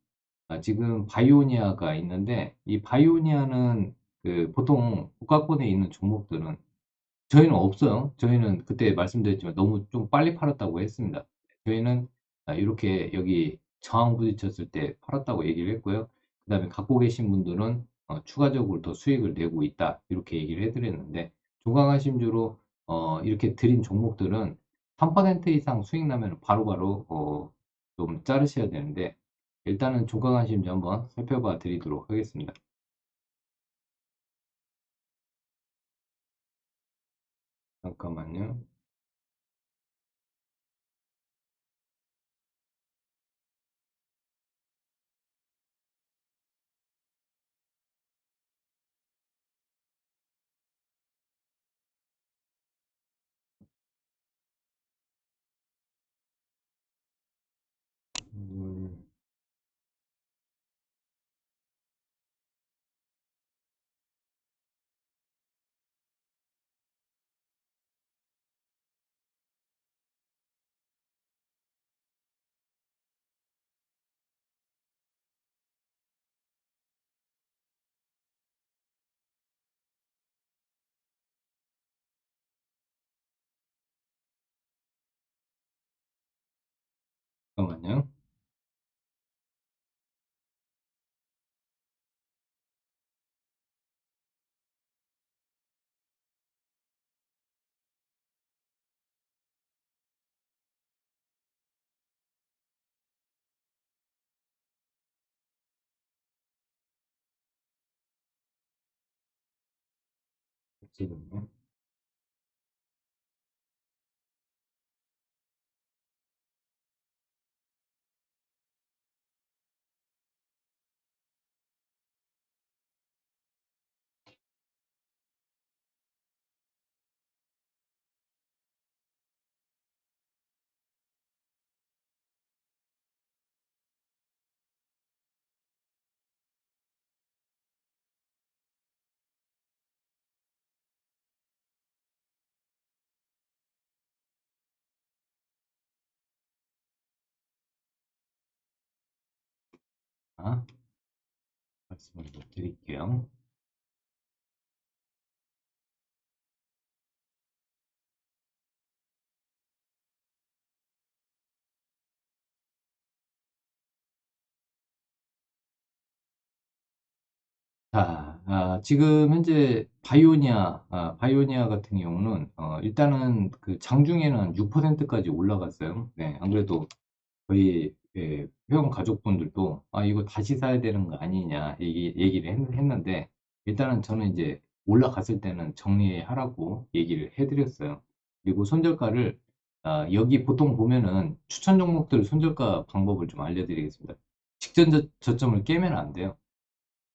지금 바이오니아가 있는데 이 바이오니아는 그 보통 국가권에 있는 종목들은 저희는 없어요. 저희는 그때 말씀드렸지만 너무 좀 빨리 팔았다고 했습니다. 저희는 이렇게 여기 저항 부딪혔을 때 팔았다고 얘기를 했고요. 그 다음에 갖고 계신 분들은 추가적으로 더 수익을 내고 있다. 이렇게 얘기를 해드렸는데 종강하심주로 이렇게 드린 종목들은 3% 이상 수익 나면 바로바로 좀 자르셔야 되는데 일단은 종강하심주 한번 살펴봐 드리도록 하겠습니다. 잠깐만요. 음, 잠깐만요. 잠시만요. 말씀을 좀 드릴게요. 자, 지금 현재 바이오니아 같은 경우는 일단은 그 장중에는 6%까지 올라갔어요. 네, 안 그래도 저희 회원 가족분들도 이거 다시 사야 되는 거 아니냐 얘기를 했는데, 일단은 저는 이제 올라갔을 때는 정리하라고 얘기를 해드렸어요. 그리고 손절가를 여기 보통 보면은 추천 종목들 손절가 방법을 좀 알려드리겠습니다. 직전 저점을 깨면 안 돼요.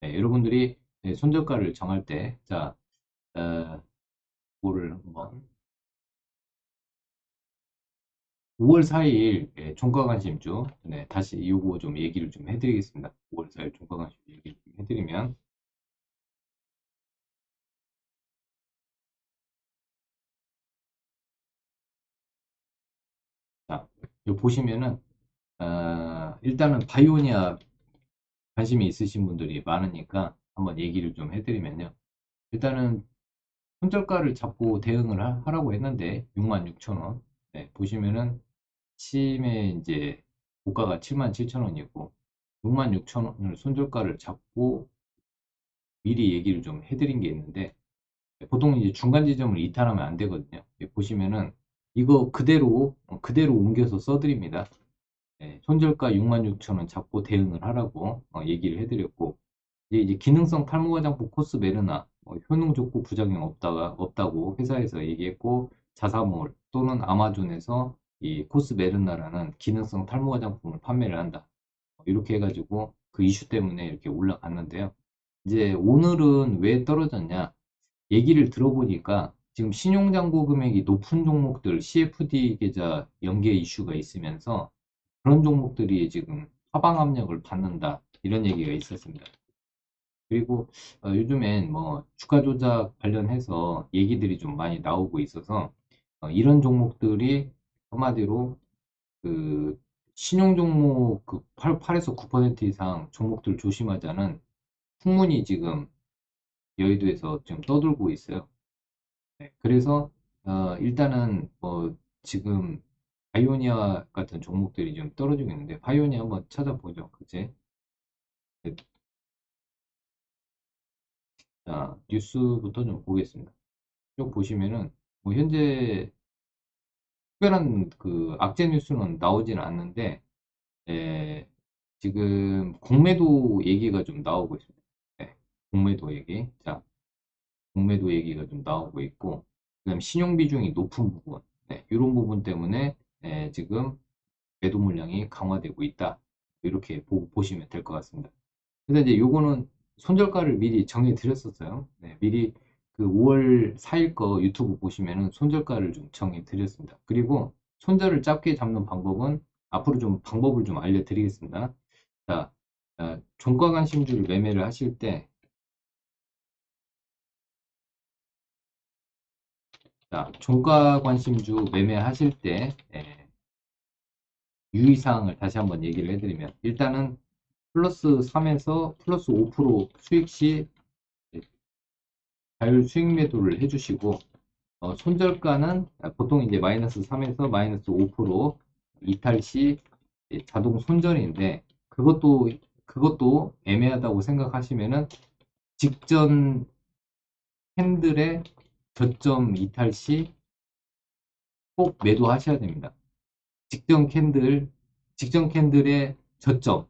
네, 여러분들이 손절가를 정할 때, 자, 어, 뭐를 한번 5월 4일 종가관심주, 네, 다시 요거 좀 얘기를 좀 해드리겠습니다. 5월 4일 종가관심주 얘기를 좀 해드리면, 자, 요 보시면은 일단은 바이오니아 관심이 있으신 분들이 많으니까 한번 얘기를 좀 해드리면요. 일단은 손절가를 잡고 대응을 하라고 했는데 66,000원. 네, 보시면은 아침에 이제 고가가 77,000원이고 66,000원을 손절가를 잡고 미리 얘기를 좀 해드린 게 있는데, 보통 이제 중간 지점을 이탈하면 안 되거든요. 보시면은 이거 그대로 옮겨서 써드립니다. 손절가 66,000원 잡고 대응을 하라고 얘기를 해드렸고, 이제 기능성 탈모 화장품 코스메르나 효능 좋고 부작용 없다고 회사에서 얘기했고, 자사몰 또는 아마존에서 이 코스메르나라는 기능성 탈모 화장품을 판매를 한다. 이렇게 해가지고 그 이슈 때문에 이렇게 올라갔는데요. 이제 오늘은 왜 떨어졌냐? 얘기를 들어보니까 지금 신용잔고 금액이 높은 종목들 CFD 계좌 연계 이슈가 있으면서 그런 종목들이 지금 하방 압력을 받는다, 이런 얘기가 있었습니다. 그리고 요즘엔 뭐 주가 조작 관련해서 얘기들이 좀 많이 나오고 있어서 이런 종목들이 한마디로 그 신용 종목 그 8에서 9% 이상 종목들 조심하자는 풍문이 지금 여의도에서 좀 떠돌고 있어요. 네, 그래서 일단은 뭐 지금 바이오니아 같은 종목들이 좀 떨어지고 있는데, 바이오니아 한번 찾아보죠. 그제 자, 뉴스부터 좀 보겠습니다. 쭉 보시면은 뭐 현재 특별한 그 악재 뉴스는 나오지는 않는데, 에, 지금 공매도 얘기가 좀 나오고 있습니다. 네, 공매도 얘기. 자, 공매도 얘기가 좀 나오고 있고, 그다음 신용 비중이 높은 부분, 네, 이런 부분 때문에 지금 매도 물량이 강화되고 있다. 이렇게 보시면 될 것 같습니다. 그래서 이제 요거는 손절가를 미리 정해 드렸었어요. 네, 미리 그 5월 4일 거 유튜브 보시면은 손절가를 좀 정해 드렸습니다. 그리고 손절을 짧게 잡는 방법은 앞으로 좀 방법을 좀 알려드리겠습니다. 자, 종가 관심주를 매매를 하실 때, 자, 종가 관심주 매매하실 때 유의사항을 다시 한번 얘기를 해드리면, 일단은 플러스 3에서 플러스 5% 수익 시 자율 수익 매도를 해주시고, 손절가는 보통 이제 마이너스 3에서 마이너스 5% 이탈 시 자동 손절인데, 그것도 애매하다고 생각하시면은 직전 캔들의 저점 이탈 시 꼭 매도하셔야 됩니다. 직전 캔들, 직전 캔들의 저점.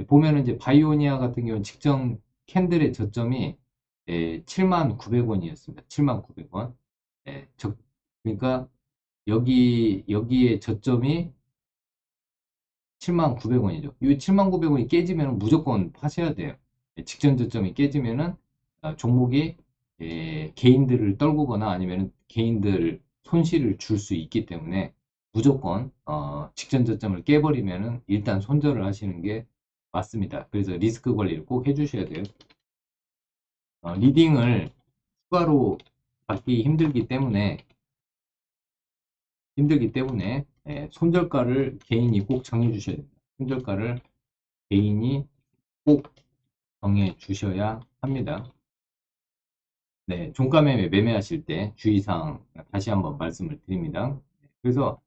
보면은 이제 바이오니아 같은 경우는 직전 캔들의 저점이 79,000원이었습니다. 79,000원. 그러니까 여기에 저점이 79,000원이죠. 이 79,000원이 깨지면 무조건 파셔야 돼요. 직전 저점이 깨지면은 종목이 개인들을 떨구거나 아니면 개인들 손실을 줄 수 있기 때문에 무조건 직전 저점을 깨버리면은 일단 손절을 하시는 게 맞습니다. 그래서 리스크 관리를 꼭 해주셔야 돼요. 리딩을 추가로 받기 힘들기 때문에 손절가를 개인이 꼭 정해 주셔야 됩니다. 손절가를 개인이 꼭 정해 주셔야 합니다. 네, 종가 매매하실 때 주의사항 다시 한번 말씀을 드립니다. 그래서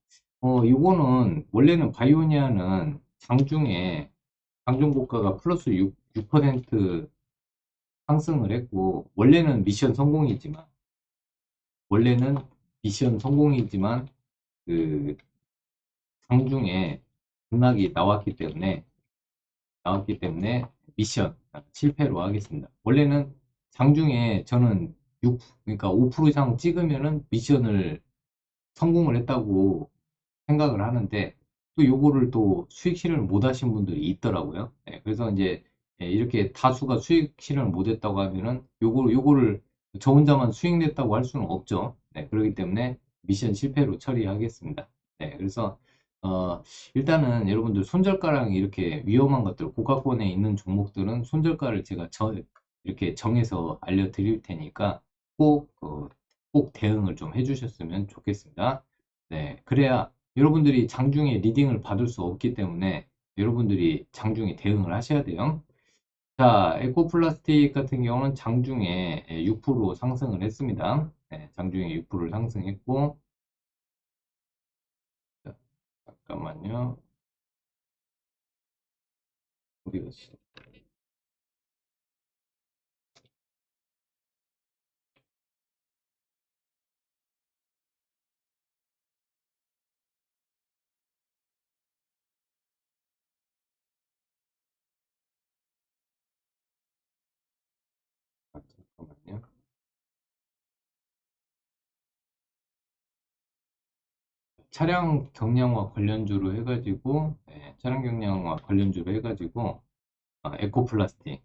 이거는 원래는 바이오니아는 장중에 장중고가가 플러스 6% 상승을 했고 원래는 미션 성공이지만 그 장중에 급락이 나왔기 때문에 미션 실패로 하겠습니다. 원래는 장중에 저는 6, 그러니까 5% 이상 찍으면은 미션을 성공을 했다고 생각을 하는데 또 요거를 또 수익 실현을 못 하신 분들이 있더라고요. 네, 그래서 이제 이렇게 다수가 수익 실현을 못 했다고 하면은 요거를 저 혼자만 수익 냈다고 할 수는 없죠. 네, 그렇기 때문에 미션 실패로 처리하겠습니다. 네, 그래서 어, 일단은 여러분들 손절가랑 이렇게 위험한 것들, 고가권에 있는 종목들은 손절가를 제가 이렇게 정해서 알려드릴 테니까 꼭, 꼭 대응을 좀 해주셨으면 좋겠습니다. 네, 그래야 여러분들이 장중에 리딩을 받을 수 없기 때문에 여러분들이 장중에 대응을 하셔야 돼요. 자, 에코플라스틱 같은 경우는 장중에 6% 상승을 했습니다. 네, 장중에 6%를 상승했고, 자, 잠깐만요. 어디 갔어? 잠깐만요. 차량 경량화 관련주로 해가지고, 네, 차량 경량화 관련주로 해가지고, 에코플라스틱,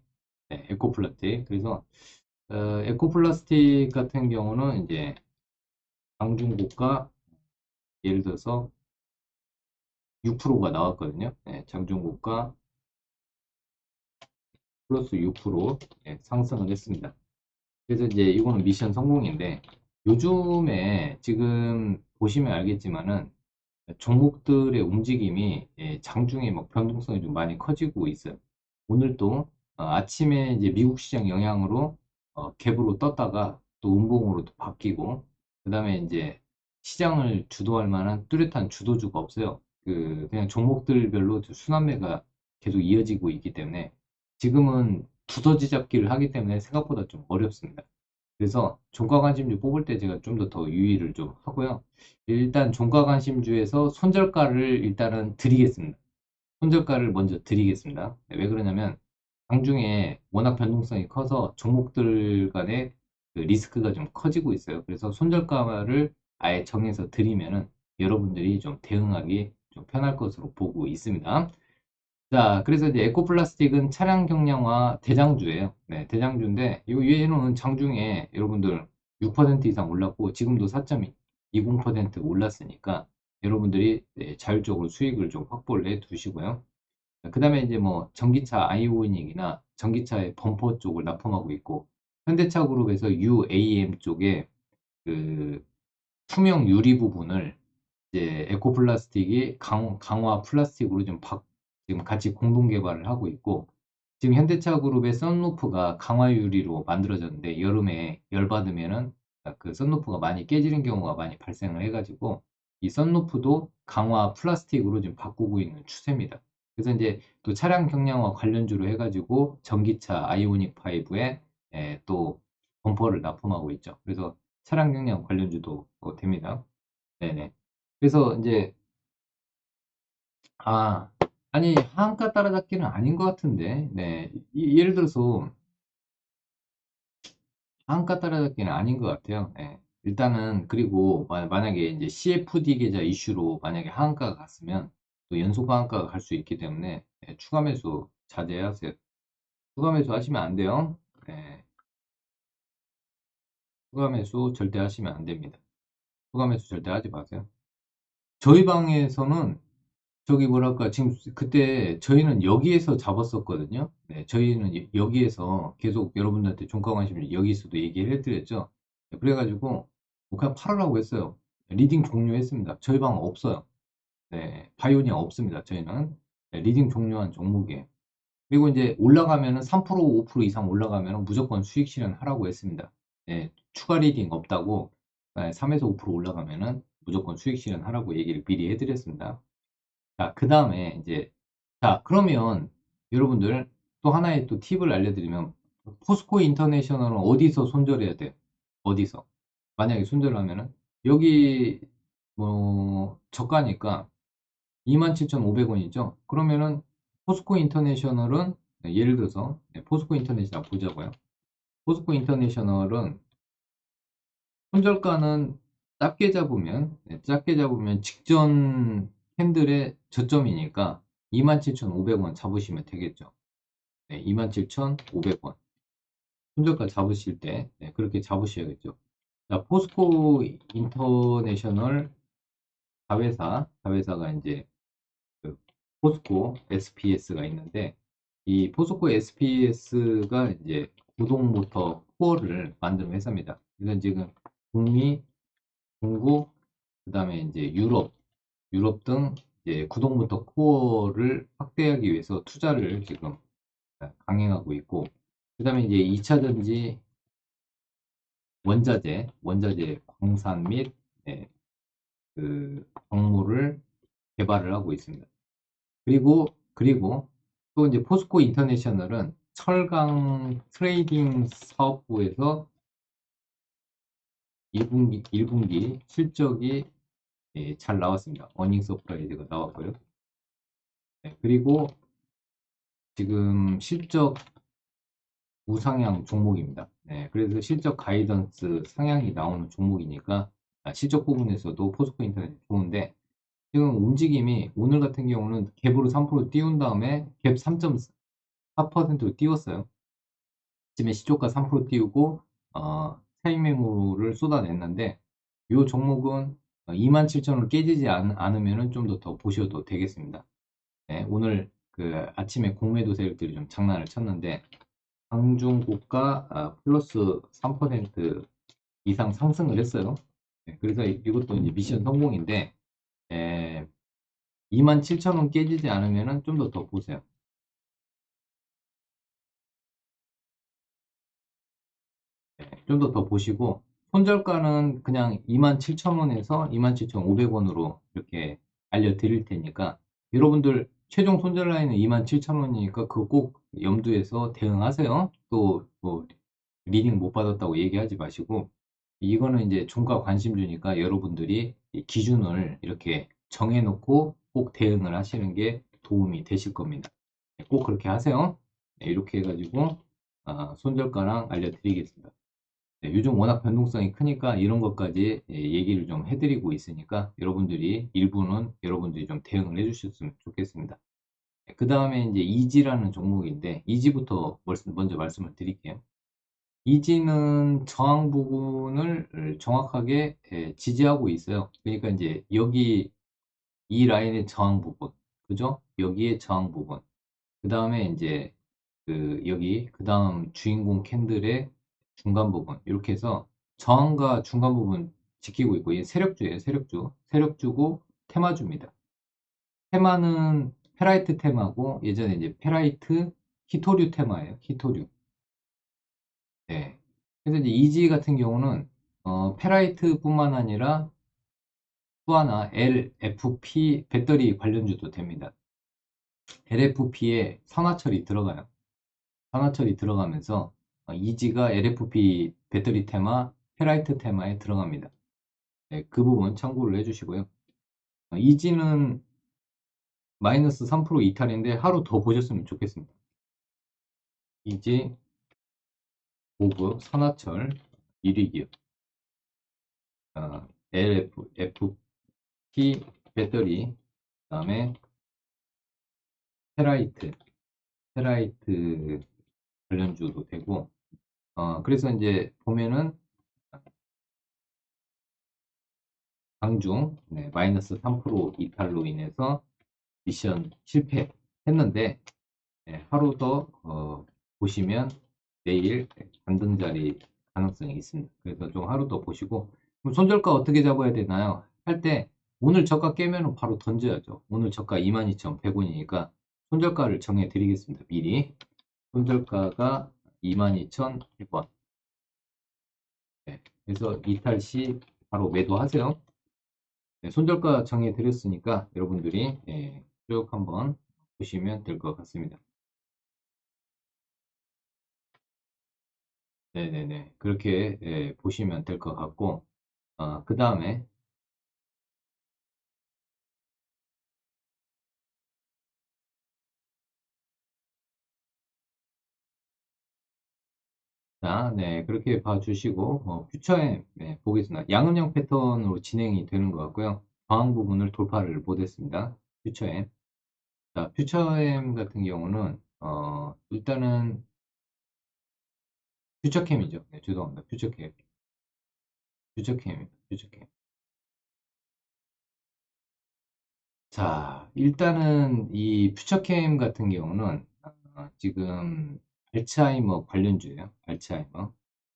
네, 에코플라스틱. 그래서 에코플라스틱 같은 경우는 이제 장중고가 예를 들어서 6%가 나왔거든요. 네, 장중고가 플러스 6% 상승을 했습니다. 그래서 이제 이거는 미션 성공인데 요즘에 지금 보시면 알겠지만은 종목들의 움직임이 장중에 막 변동성이 좀 많이 커지고 있어요. 오늘도 아침에 이제 미국 시장 영향으로 갭으로 떴다가 또 음봉으로 또 바뀌고 그다음에 이제 시장을 주도할 만한 뚜렷한 주도주가 없어요. 그냥 종목들별로 순환매가 계속 이어지고 있기 때문에 지금은 두더지 잡기를 하기 때문에 생각보다 좀 어렵습니다. 그래서 종가관심주 뽑을 때 제가 좀 더 유의를 좀 하고요. 일단 종가관심주에서 손절가를 일단은 드리겠습니다. 손절가를 먼저 드리겠습니다. 네, 왜 그러냐면 장중에 워낙 변동성이 커서 종목들 간의 그 리스크가 좀 커지고 있어요. 그래서 손절가를 아예 정해서 드리면은 여러분들이 좀 대응하기 좀 편할 것으로 보고 있습니다. 자, 그래서 이제 에코플라스틱은 차량 경량화 대장주예요. 네, 대장주인데 얘는 장중에 여러분들 6% 이상 올랐고 지금도 4.20% 올랐으니까 여러분들이 자율적으로 수익을 좀 확보를 해 두시고요. 그 다음에 이제 뭐 전기차 아이오닉이나 전기차의 범퍼 쪽을 납품하고 있고 현대차 그룹에서 UAM 쪽에 그 투명 유리 부분을 이제 에코플라스틱이 강화 플라스틱으로 지금 같이 공동 개발을 하고 있고 지금 현대차 그룹의 썬루프가 강화 유리로 만들어졌는데 여름에 열 받으면은 그 썬루프가 많이 깨지는 경우가 많이 발생을 해가지고 이 썬루프도 강화 플라스틱으로 지금 바꾸고 있는 추세입니다. 그래서 이제 또 차량 경량화 관련주로 해가지고 전기차 아이오닉 5에 또 범퍼를 납품하고 있죠. 그래서 차량 경량 관련주도 됩니다. 네네. 그래서 이제 아 아니 하한가 따라잡기는 아닌 것 같은데 네 예를 들어서 하한가 따라잡기는 아닌 것 같아요. 네. 일단은 그리고 만약에 이제 CFD 계좌 이슈로 만약에 하한가가 갔으면 또 연속 하한가가 갈 수 있기 때문에 추가 매수 자제하세요. 추가 매수 하시면 안 돼요. 네. 추가 매수 절대 하시면 안 됩니다. 추가 매수 절대 하지 마세요. 저희 방에서는 저기 뭐랄까 지금 그때 저희는 여기에서 잡았었거든요. 네, 저희는 여기에서 계속 여러분들한테 종가 관심 여기서도 얘기를 해드렸죠. 네, 그래가지고 뭐 그냥 팔으라고 했어요. 리딩 종료했습니다. 저희 방 없어요. 네, 바이오니아 없습니다. 저희는 네, 리딩 종료한 종목이에요. 그리고 이제 올라가면은 3% 5% 이상 올라가면은 무조건 수익 실현하라고 했습니다. 예, 추가 리딩 없다고 3에서 5% 올라가면은 무조건 수익 실현하라고 얘기를 미리 해드렸습니다. 자, 그 다음에 이제 자, 그러면 여러분들 또 하나의 또 팁을 알려드리면 포스코 인터내셔널은 어디서 손절해야 돼요? 어디서? 만약에 손절하면은 여기 뭐 저가니까 27,500원이죠. 그러면은 포스코 인터내셔널은 예를 들어서 포스코 인터내셔널 보자고요. 포스코 인터내셔널은 손절가는 작게 잡으면 직전 캔들의 저점이니까 27,500원 잡으시면 되겠죠. 네, 27,500원. 손절가 잡으실 때 그렇게 잡으셔야겠죠. 자, 포스코 인터내셔널 자회사가 이제 그 포스코 SPS가 있는데 이 포스코 SPS가 이제 구동 모터 코어를 만드는 회사입니다. 이건 지금 북미, 중국, 그다음에 이제 유럽 등 이제 구동 모터 코어를 확대하기 위해서 투자를 지금 강행하고 있고, 그다음에 이제 2차 전지 원자재 광산 및 그 광물을 개발을 하고 있습니다. 그리고 또 이제 포스코 인터내셔널은 철강 트레이딩 사업부에서 1분기 실적이 잘 나왔습니다. 어닝 서프라이즈가 나왔고요. 그리고 지금 실적 우상향 종목입니다. 그래서 실적 가이던스 상향이 나오는 종목이니까 실적 부분에서도 포스코 인터넷 좋은데 지금 움직임이 오늘 같은 경우는 갭으로 3% 띄운 다음에 갭 3.4%로 띄웠어요. 아침에 시초가 3% 띄우고 차익 매물을 쏟아냈는데 이 종목은 27,000원을 깨지지 않으면 좀 더 보셔도 되겠습니다. 오늘 그 아침에 공매도 세력들이 좀 장난을 쳤는데 상중고가 플러스 3% 이상 상승을 했어요. 그래서 이것도 이제 미션 성공인데 27,000원 깨지지 않으면 좀 더 보세요. 좀 더 보시고 손절가는 그냥 27,000원에서 27,500원으로 이렇게 알려드릴 테니까 여러분들 최종 손절 라인은 27,000원이니까 그거 꼭 염두에서 대응하세요. 또 뭐 리딩 못 받았다고 얘기하지 마시고 이거는 이제 종가 관심주니까 여러분들이 기준을 이렇게 정해놓고 꼭 대응을 하시는 게 도움이 되실 겁니다. 꼭 그렇게 하세요. 이렇게 해가지고 손절가랑 알려드리겠습니다. 요즘 워낙 변동성이 크니까 이런 것까지 얘기를 좀 해드리고 있으니까 여러분들이 일부는 여러분들이 좀 대응을 해주셨으면 좋겠습니다. 그 다음에 이제 이지라는 종목인데 이지부터 먼저 말씀을 드릴게요. 이지는 저항 부분을 정확하게 지지하고 있어요. 그러니까 이제 여기 이 라인의 저항 부분, 그죠? 여기에 저항 부분. 그 다음에 이제 그 다음 주인공 캔들의 중간 부분 이렇게 해서 저항과 중간 부분 지키고 있고 이 세력주예요. 세력주고 테마주입니다. 테마는 페라이트 테마고 예전에 이제 페라이트 히토류 테마예요. 히토류. 네. 그래서 이제 이지 같은 경우는 페라이트뿐만 아니라 또 하나 LFP 배터리 관련주도 됩니다. LFP에 산화철이 들어가요. 산화철이 들어가면서 이지가 LFP 배터리 테마, 페라이트 테마에 들어갑니다. 네, 그 부분 참고를 해주시고요. 이지는 마이너스 3% 이탈인데 하루 더 보셨으면 좋겠습니다. 이지, 고급, 산화철, 1위 기업, LFP 배터리, 그 다음에 페라이트 관련주도 되고, 그래서 이제 보면은 강중 마이너스 3% 이탈로 인해서 미션 실패했는데 하루 더 보시면 내일 반등 자리 가능성이 있습니다. 그래서 좀 하루 더 보시고 그럼 손절가 어떻게 잡아야 되나요? 할 때 오늘 저가 깨면 바로 던져야죠. 오늘 저가 22,100원이니까 손절가를 정해 드리겠습니다. 미리. 손절가가 22,100원. 네. 그래서 이탈 시 바로 매도하세요. 네, 손절가 정해 드렸으니까 여러분들이 쭉 한번 보시면 될 것 같습니다. 네네네. 그렇게 보시면 될 것 같고, 그 다음에, 자, 네, 그렇게 봐주시고, 퓨처엠, 네, 보겠습니다. 양은형 패턴으로 진행이 되는 것 같고요. 저항 부분을 돌파를 못했습니다. 퓨처엠. 자, 퓨처엠 같은 경우는, 일단은, 퓨처캠이죠. 네, 죄송합니다. 퓨처캠. 퓨처캠입니다. 퓨처캠. 자, 일단은 이 퓨처캠 같은 경우는 지금 알츠하이머 관련주예요. 알츠하이머.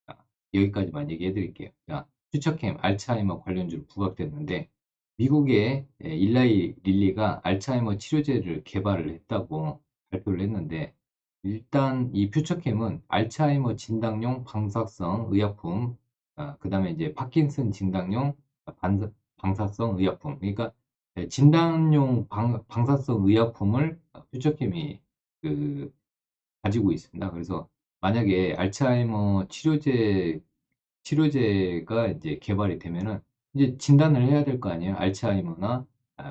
자, 여기까지만 얘기해 드릴게요. 자, 퓨처캠 알츠하이머 관련주로 부각됐는데 미국의 일라이 릴리가 알츠하이머 치료제를 개발을 했다고 발표를 했는데 일단 이 퓨처캠은 알츠하이머 진단용 방사성 의약품, 그 다음에 이제 파킨슨 진단용 방사성 의약품. 그러니까 진단용 방사성 의약품을 퓨처캠이 그 가지고 있습니다. 그래서 만약에 알츠하이머 치료제가 이제 개발이 되면은 이제 진단을 해야 될 거 아니에요. 알츠하이머나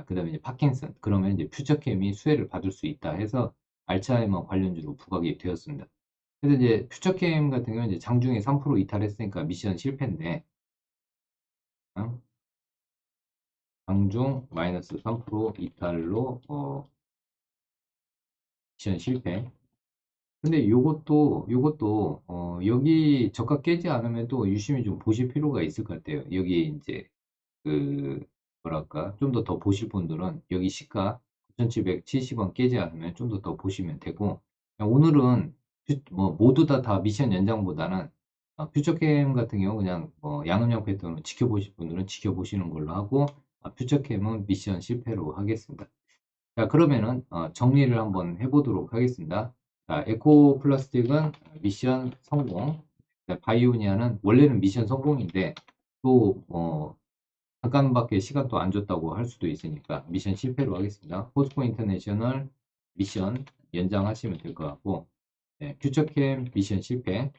그다음에 이제 파킨슨. 그러면 이제 퓨처캠이 수혜를 받을 수 있다 해서 알츠하이머 관련주로 부각이 되었습니다. 그래서 이제 퓨처캠 같은 경우는 이제 장중에 3% 이탈했으니까 미션 실패인데 어? 장중 마이너스 3% 이탈로 미션 실패. 근데 요것도 여기 저가 깨지 않으면 또 유심히 좀 보실 필요가 있을 것 같아요. 여기 이제 그 뭐랄까 좀 더 보실 분들은 여기 시가 9,770원 깨지 않으면 좀 더 보시면 되고 오늘은 뭐 모두 다 미션 연장보다는 퓨처캠 같은 경우 그냥 양음역 패턴을 지켜보실 분들은 지켜보시는 걸로 하고 퓨처캠은 미션 실패로 하겠습니다. 자, 그러면은 정리를 한번 해보도록 하겠습니다. 자, 에코 플라스틱은 미션 성공. 자, 바이오니아는 원래는 미션 성공인데 또 잠깐밖에 시간도 안 줬다고 할 수도 있으니까 미션 실패로 하겠습니다. 포스코 인터내셔널 미션 연장하시면 될 것 같고 네, 퓨처캠 미션 실패.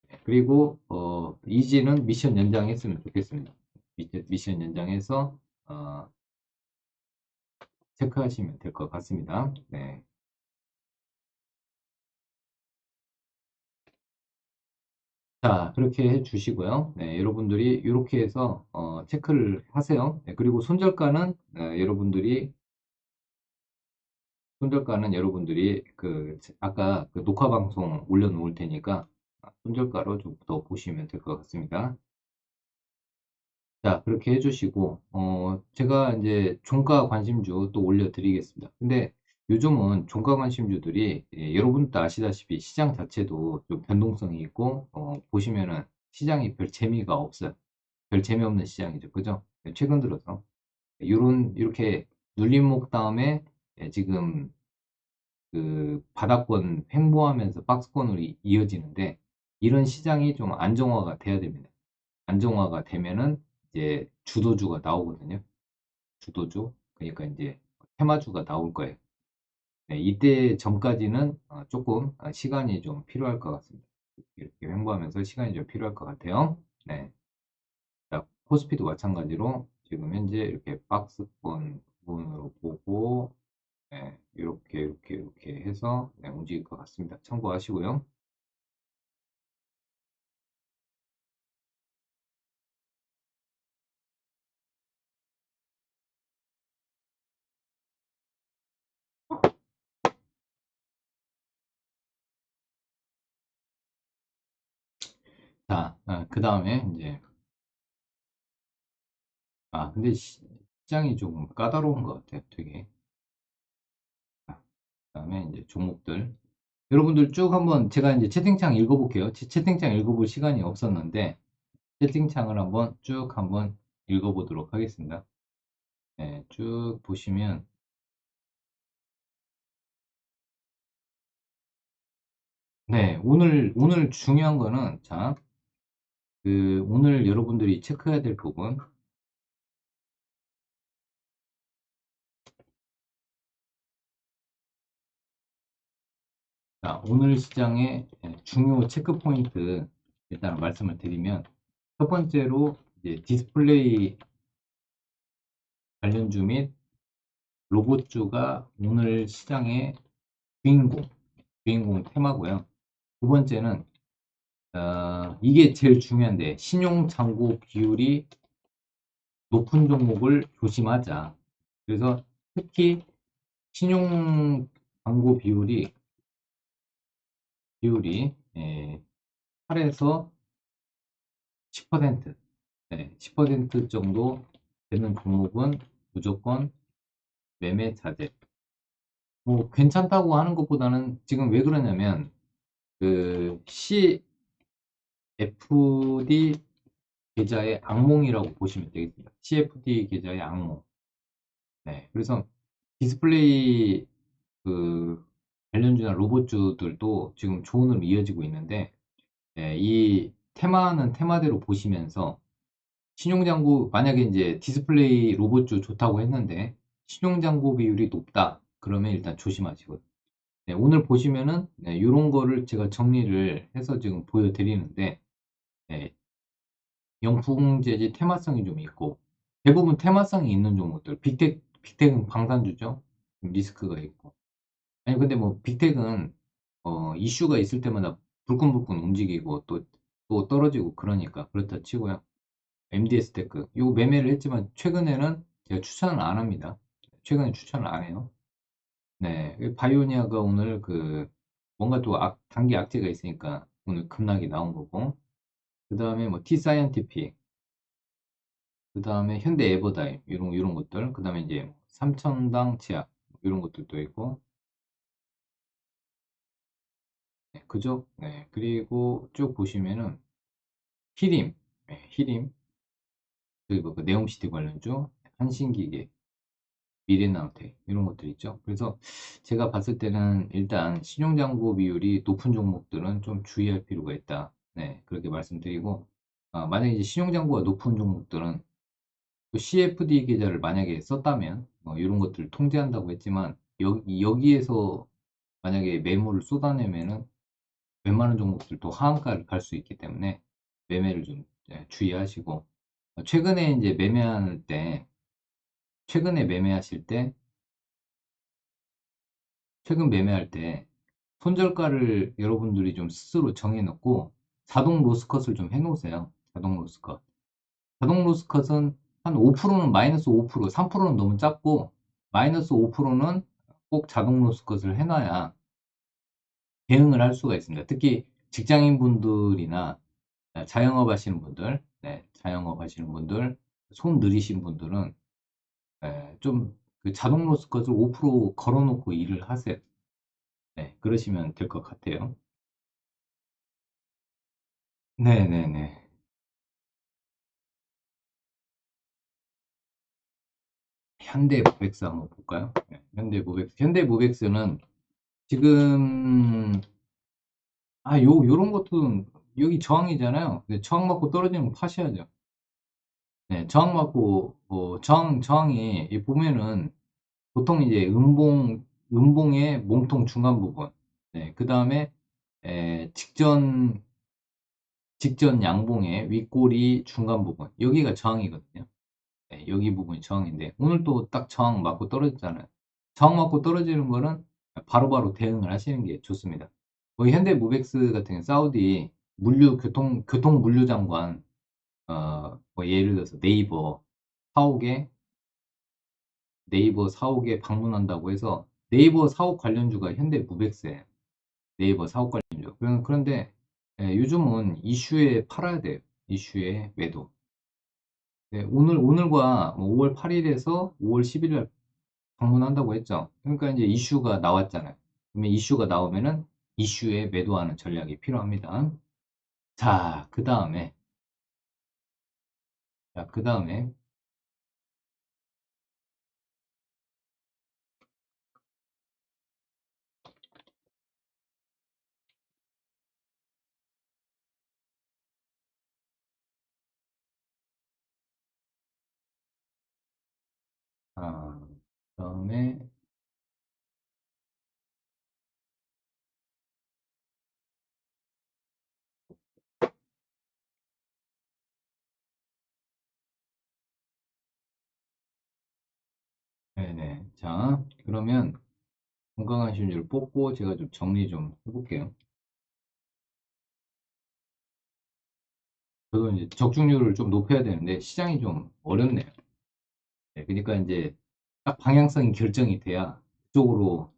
네, 그리고 이지는 미션 연장했으면 좋겠습니다. 미션 연장해서 체크하시면 될 것 같습니다. 네. 자, 그렇게 해 주시고요. 네, 여러분들이 이렇게 해서 체크를 하세요. 네, 그리고 손절가는 여러분들이 그 아까 그 녹화 방송 올려놓을 테니까 손절가로 좀 더 보시면 될 것 같습니다. 자, 그렇게 해주시고 제가 이제 종가 관심주 또 올려드리겠습니다. 근데 요즘은 종가 관심주들이 여러분도 아시다시피 시장 자체도 좀 변동성이 있고 보시면은 시장이 별 재미가 없어요. 별 재미없는 시장이죠. 그죠? 최근 들어서 이렇게 눌림목 다음에 지금 그 바닥권 횡보하면서 박스권으로 이어지는데 이런 시장이 좀 안정화가 돼야 됩니다. 안정화가 되면은 이제 주도주가 나오거든요. 주도주. 그러니까 이제 테마주가 나올 거예요. 네, 이때 전까지는 조금 시간이 좀 필요할 것 같습니다. 이렇게 횡보하면서 시간이 좀 필요할 것 같아요. 네. 자, 코스피도 마찬가지로 지금 현재 이렇게 박스권 부분으로 보고 네, 이렇게 해서 네, 움직일 것 같습니다. 참고하시고요. 자, 그 다음에 이제 근데 시장이 조금 까다로운 것 같아요. 되게. 그다음에 이제 종목들. 여러분들 쭉 한번 제가 이제 채팅창 읽어볼게요. 채팅창 읽어볼 시간이 없었는데 채팅창을 한번 읽어보도록 하겠습니다. 네, 쭉 보시면 네, 오늘 중요한 거는, 자, 오늘 여러분들이 체크해야 될 부분, 자, 오늘 시장의 중요 체크 포인트, 일단 말씀을 드리면, 첫 번째로, 이제 디스플레이 관련주 및 로봇주가 오늘 시장의 주인공 테마고요. 두 번째는, 이게 제일 중요한데, 신용잔고 비율이 높은 종목을 조심하자. 그래서 특히 신용잔고 비율이 8에서 10%, 10% 정도 되는 종목은 무조건 매매 자제. 뭐 괜찮다고 하는 것보다는 지금 왜 그러냐면 그 CFD 계좌의 악몽이라고 보시면 되겠습니다. CFD 계좌의 악몽. 네, 그래서 디스플레이 그 관련주나 로봇주들도 지금 좋은 흐름 이어지고 있는데 이 테마는 테마대로 보시면서 신용잔고 만약에 이제 디스플레이 로봇주 좋다고 했는데 신용잔고 비율이 높다 그러면 일단 조심하시고 네, 오늘 보시면은 이런 거를 제가 정리를 해서 지금 보여드리는데 네, 영풍재지 테마성이 좀 있고 대부분 테마성이 있는 종목들 빅텍은 방산주죠. 리스크가 있고 아니 근데 뭐 빅텍은 이슈가 있을 때마다 불끈불끈 움직이고 또 떨어지고 그러니까 그렇다 치고요. MDS 테크 이거 매매를 했지만 최근에는 제가 추천을 안 합니다. 최근에 추천을 안 해요. 네, 바이오니아가 오늘 뭔가 또 단기 악재가 있으니까 오늘 급락이 나온 거고 그 다음에 뭐 T사이언티픽 그 다음에 현대 에버다임 이런 것들 그 다음에 이제 삼천당 치약 이런 것들도 있고 네, 그죠? 네, 그리고 쭉 보시면은 히림, 히림 그리고 그 네옴시티 관련주 한신기계 미래나우텍 이런 것들 있죠. 그래서 제가 봤을 때는 일단 신용잔고 비율이 높은 종목들은 좀 주의할 필요가 있다. 네, 그렇게 말씀드리고 만약에 이제 신용잔고가 높은 종목들은 또 CFD 계좌를 만약에 썼다면 이런 것들을 통제한다고 했지만 여기에서 만약에 매물을 쏟아내면은 웬만한 종목들도 하한가를 갈 수 있기 때문에 매매를 좀 주의하시고 최근에 이제 최근에 매매하실 때 최근 매매할 때 손절가를 여러분들이 좀 스스로 정해놓고 자동 로스컷을 좀 해놓으세요. 자동 로스컷. 자동 로스컷은 한 5%는 마이너스 5%, 3%는 너무 작고 마이너스 5%는 꼭 자동 로스컷을 해놔야 대응을 할 수가 있습니다. 특히 직장인 분들이나 자영업 하시는 분들, 자영업 하시는 분들, 손 느리신 분들은 좀그 자동 로스컷을 5% 걸어놓고 일을 하세요. 네, 그러시면 될 것 같아요. 네네네. 현대모백스 한번 볼까요? 네, 현대모백스는 지금 요런 것도 여기 저항이잖아요. 근데 저항 맞고 떨어지는 거 파셔야죠. 네, 저항 맞고 저항이 보면은 보통 이제 음봉의 몸통 중간 부분, 네, 그 다음에 직전 양봉의 윗꼬리 중간 부분 여기가 저항이거든요. 네, 여기 부분이 저항인데 오늘 또 딱 저항 맞고 떨어졌잖아요. 저항 맞고 떨어지는 거는 바로바로 대응을 하시는 게 좋습니다. 거기 현대모백스 같은 경우 사우디 교통 물류 장관 뭐 예를 들어서 사옥에 네이버 사옥에 방문한다고 해서 네이버 사옥 관련주가 현대모백스예요. 네이버 사옥 관련주. 그런데 요즘은 이슈에 팔아야 돼요. 이슈에 매도. 네, 오늘과 5월 8일에서 5월 11일 방문한다고 했죠. 그러니까 이제 이슈가 나왔잖아요. 그러면 이슈가 나오면은 이슈에 매도하는 전략이 필요합니다. 자, 그 다음에 그다음에 네네. 자, 그러면 건강한 심리를 뽑고 제가 좀 정리 좀 해볼게요. 저도 이제 적중률을 좀 높여야 되는데 시장이 좀 어렵네요. 네, 그러니까 이제 딱 방향성이 결정이 돼야 그쪽으로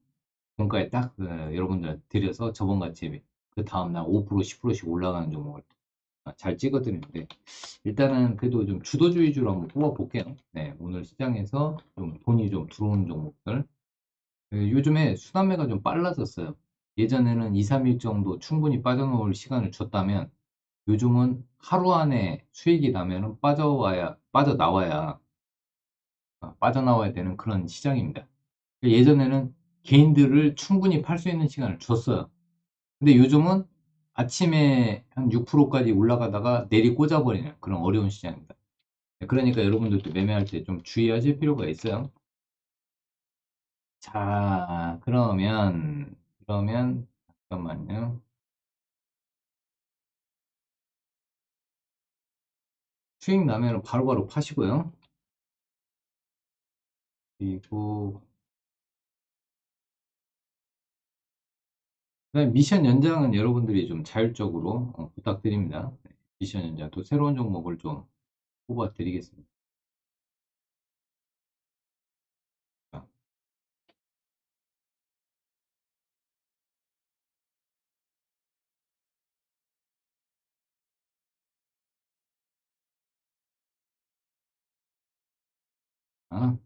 종가에 딱 여러분들 들여서 저번같이 그 다음날 5% 10%씩 올라가는 종목을 잘 찍어드리는데 일단은 그래도 좀 주도주 위주로 한번 뽑아볼게요. 네, 오늘 시장에서 좀 돈이 좀 들어오는 종목들. 요즘에 수남매가 좀 빨라졌어요. 예전에는 2, 3일 정도 충분히 빠져나올 시간을 줬다면 요즘은 하루 안에 수익이 나면은 빠져나와야 빠져나와야 되는 그런 시장입니다. 예전에는 개인들을 충분히 팔 수 있는 시간을 줬어요. 근데 요즘은 아침에 한 6%까지 올라가다가 내리 꽂아버리는 그런 어려운 시장입니다. 그러니까 여러분들도 매매할 때 좀 주의하실 필요가 있어요. 자, 그러면 잠깐만요. 수익 나면 바로바로 파시고요. 그리고 그다음에 미션 연장은 여러분들이 좀 자율적으로 부탁드립니다. 네, 미션 연장 또 새로운 종목을 좀 뽑아 드리겠습니다.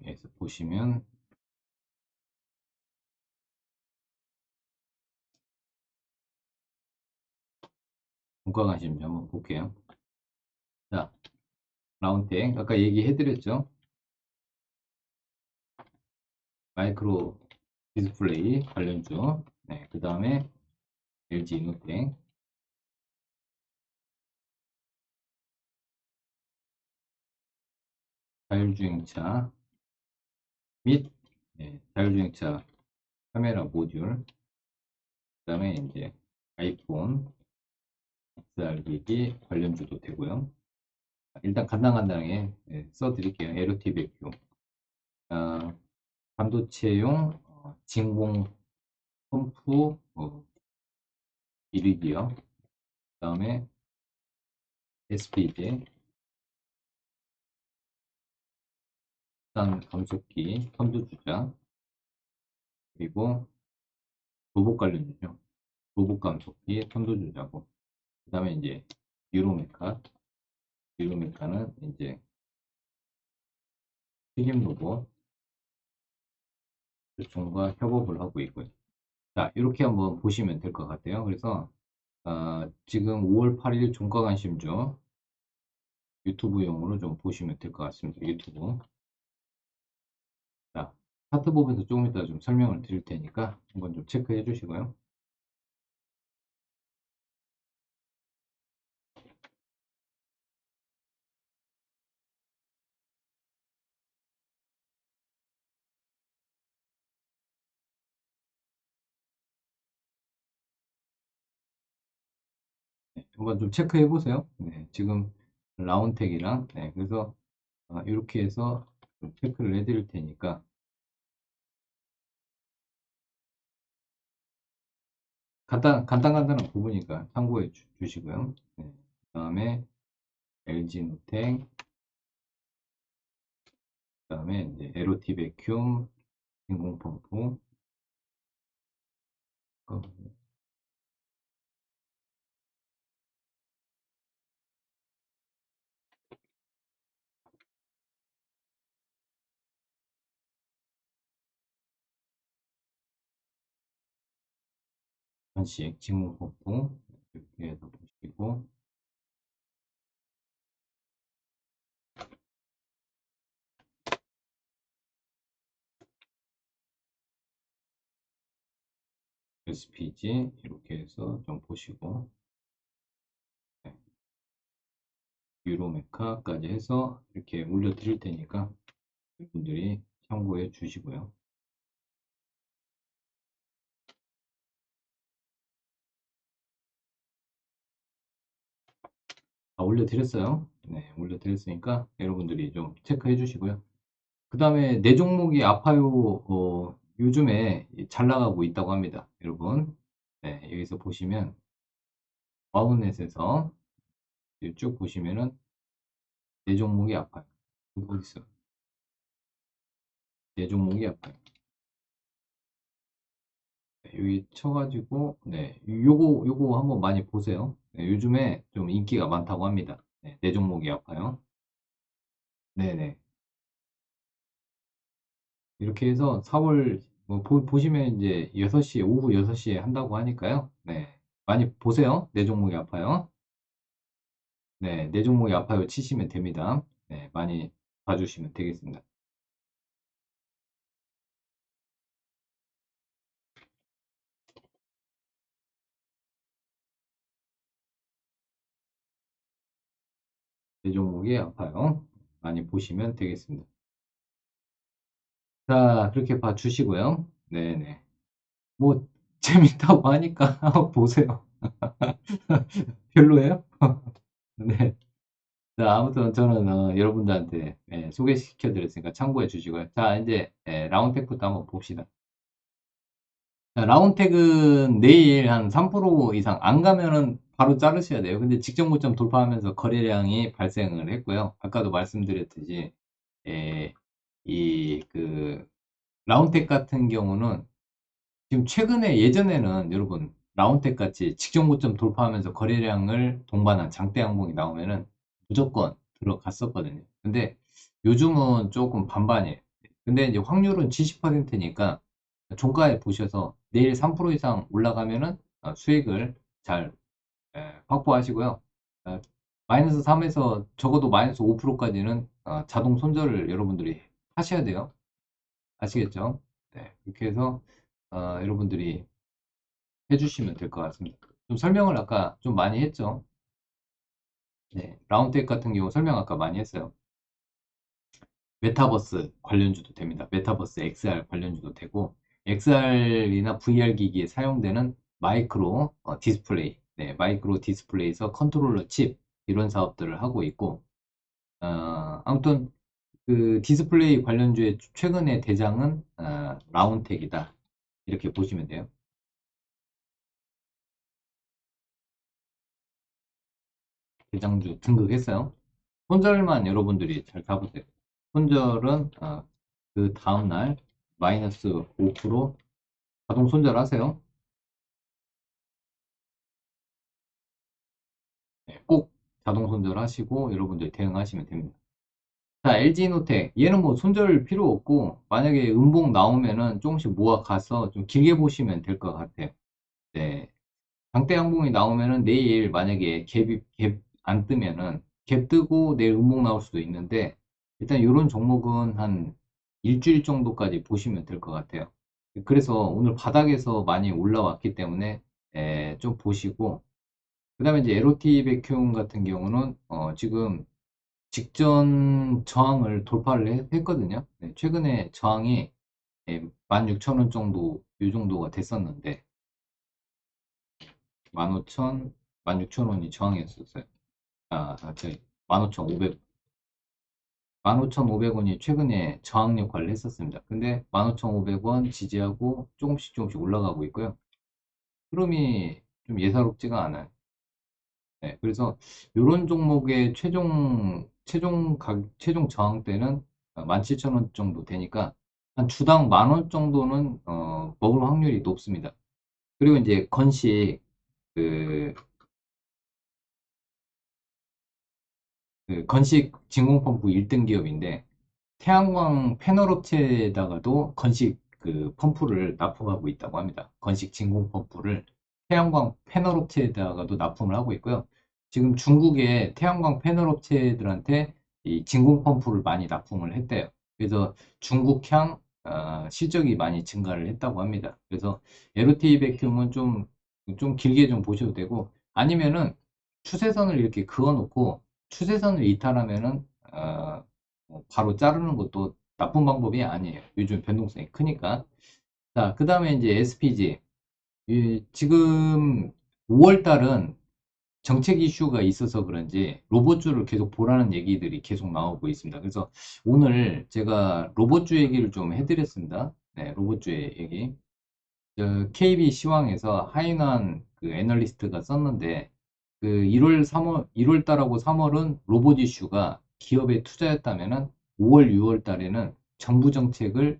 여기서 보시면 종가 관심주 한번 볼게요. 자, 라운텍 아까 얘기해 드렸죠. 마이크로 디스플레이 관련주. 네, 그 다음에 LG 이노텍, 자율주행차 및 자율주행차 카메라 모듈, 그 다음에 이제 아이폰 XR 기기 관련주도 되고요. 일단 간단하게 써드릴게요. LOT 백큐, 아, 반도체용 진공 펌프 이리디어, 그 다음에 SPJ, 산 감속기, 선두주자, 그리고 로봇 관련주죠. 로봇 감속기, 선두주자고, 그 다음에 이제 유로메카, 유로메카는 이제 튀김 로봇 쪽과 협업을 하고 있고요. 자, 이렇게 한번 보시면 될 것 같아요. 그래서 지금 5월 8일 종가관심주 유튜브용으로 좀 보시면 될 것 같습니다. 유튜브. 자, 차트 보면서 조금 이따 좀 설명을 드릴 테니까 한번 좀 체크해 주시고요. 네, 한번 좀 체크해 보세요. 네, 지금 라운텍이랑 그래서 이렇게 해서 좀 체크를 해 드릴 테니까 간단한 부분이니까 참고해 주시고요. 네, 그다음에 LG노텍, 그다음에 이제 LOT 베큐um, 진공펌프, 한식 진공펌프 이렇게 해서 보시고 SPG 이렇게 해서 좀 보시고 네, 유로메카까지 해서 이렇게 올려 드릴 테니까 여러분들이 참고해 주시고요. 올려드렸어요. 네, 올려드렸으니까 여러분들이 좀 체크해 주시고요. 그 다음에 내 종목이 아파요. 요즘에 잘 나가고 있다고 합니다. 여러분. 네, 여기서 보시면 와우넷에서 쭉 보시면은 내 종목이 아파요. 어디 있어? 내 종목이 아파요. 네, 여기 쳐가지고 네, 요거 한번 많이 보세요. 네, 요즘에 좀 인기가 많다고 합니다. 네, 내 종목이 아파요. 네네. 이렇게 해서 4월 뭐 보시면 이제 6시 오후 6시에 한다고 하니까요. 네. 많이 보세요. 내 종목이 아파요. 네, 내 종목이 아파요 치시면 됩니다. 네, 많이 봐주시면 되겠습니다. 내 종목이 아파요. 많이 보시면 되겠습니다. 자, 그렇게 봐주시고요. 네네. 뭐 재밌다고 하니까 한번 보세요. 별로예요? 네. 자, 아무튼 저는 여러분들한테 소개시켜 드렸으니까 참고해 주시고요. 자, 이제 라운텍부터 한번 봅시다. 자, 라운텍은 내일 한 3% 이상 안 가면은 바로 자르셔야 돼요. 근데 직전 고점 돌파하면서 거래량이 발생을 했고요. 아까도 말씀드렸듯이 이그 라운텍 같은 경우는 지금 최근에 예전에는 여러분 라운텍 같이 직전 고점 돌파하면서 거래량을 동반한 장대 항목이 나오면은 무조건 들어갔었거든요. 근데 요즘은 조금 반반이에요. 근데 이제 확률은 70%니까 종가에 보셔서 내일 3% 이상 올라가면은 수익을 잘 확보하시고요. 어, 마이너스 3에서 적어도 마이너스 5%까지는 자동 손절을 여러분들이 하셔야 돼요. 아시겠죠? 네, 그렇게 해서 여러분들이 해주시면 될 것 같습니다. 좀 설명을 아까 좀 많이 했죠. 네, 라운텍 같은 경우 설명 아까 많이 했어요. 메타버스 관련주도 됩니다. 메타버스 XR 관련주도 되고 XR이나 VR 기기에 사용되는 마이크로 디스플레이, 네, 마이크로 디스플레이에서 컨트롤러 칩 이런 사업들을 하고 있고 아무튼 그 디스플레이 관련주의 최근의 대장은 라운텍이다. 이렇게 보시면 돼요. 대장주 등극했어요. 손절만 여러분들이 잘 잡으세요. 손절은 그 다음날 마이너스 5% 자동 손절하세요. 네, 꼭 자동 손절하시고 여러분들 대응하시면 됩니다. 자, LG노텍 얘는 뭐 손절 필요 없고 만약에 음봉 나오면은 조금씩 모아 가서 좀 길게 보시면 될 것 같아요. 네, 장대 항봉이 나오면은 내일 만약에 갭 안 뜨면은 갭 뜨고 내일 음봉 나올 수도 있는데 일단 이런 종목은 한 일주일 정도까지 보시면 될 것 같아요. 그래서 오늘 바닥에서 많이 올라왔기 때문에 좀 보시고 그 다음에 이제 LOT 백큐um 같은 경우는 지금 직전 저항을 돌파를 했거든요. 네, 최근에 저항이 16,000원 정도 이 정도가 됐었는데 15,000, 16,000원이 저항이었었어요. 저희 15,500, 15,500원이 최근에 저항 역할을 했었습니다. 근데 15,500원 지지하고 조금씩 올라가고 있고요. 흐름이 좀 예사롭지가 않아요. 네, 그래서 이런 종목의 최종 저항대는 17,000원 정도 되니까 한 주당 10,000원 정도는 먹을 확률이 높습니다. 그리고 이제 건식 그, 그 건식 진공펌프 1등 기업인데 태양광 패널 업체에다가도 건식 그 펌프를 납품하고 있다고 합니다. 건식 진공 펌프를 태양광 패널 업체에다가도 납품을 하고 있고요. 지금 중국의 태양광 패널 업체들한테 이 진공 펌프를 많이 납품을 했대요. 그래서 중국향 실적이 많이 증가를 했다고 합니다. 그래서 LOT 백큐음은 좀 길게 좀 보셔도 되고 아니면은 추세선을 이렇게 그어 놓고 추세선을 이탈하면은 바로 자르는 것도 나쁜 방법이 아니에요. 요즘 변동성이 크니까. 자, 그 다음에 이제 SPG. 지금 5월 달은 정책 이슈가 있어서 그런지 로봇주를 계속 보라는 얘기들이 계속 나오고 있습니다. 그래서 오늘 제가 로봇주 얘기를 좀 해드렸습니다. 네, 로봇주의 얘기. KB 시황에서 하이난 그 애널리스트가 썼는데 그 1월 3월 1월 달하고 3월은 로봇 이슈가 기업에 투자했다면은 5월 6월 달에는 정부 정책을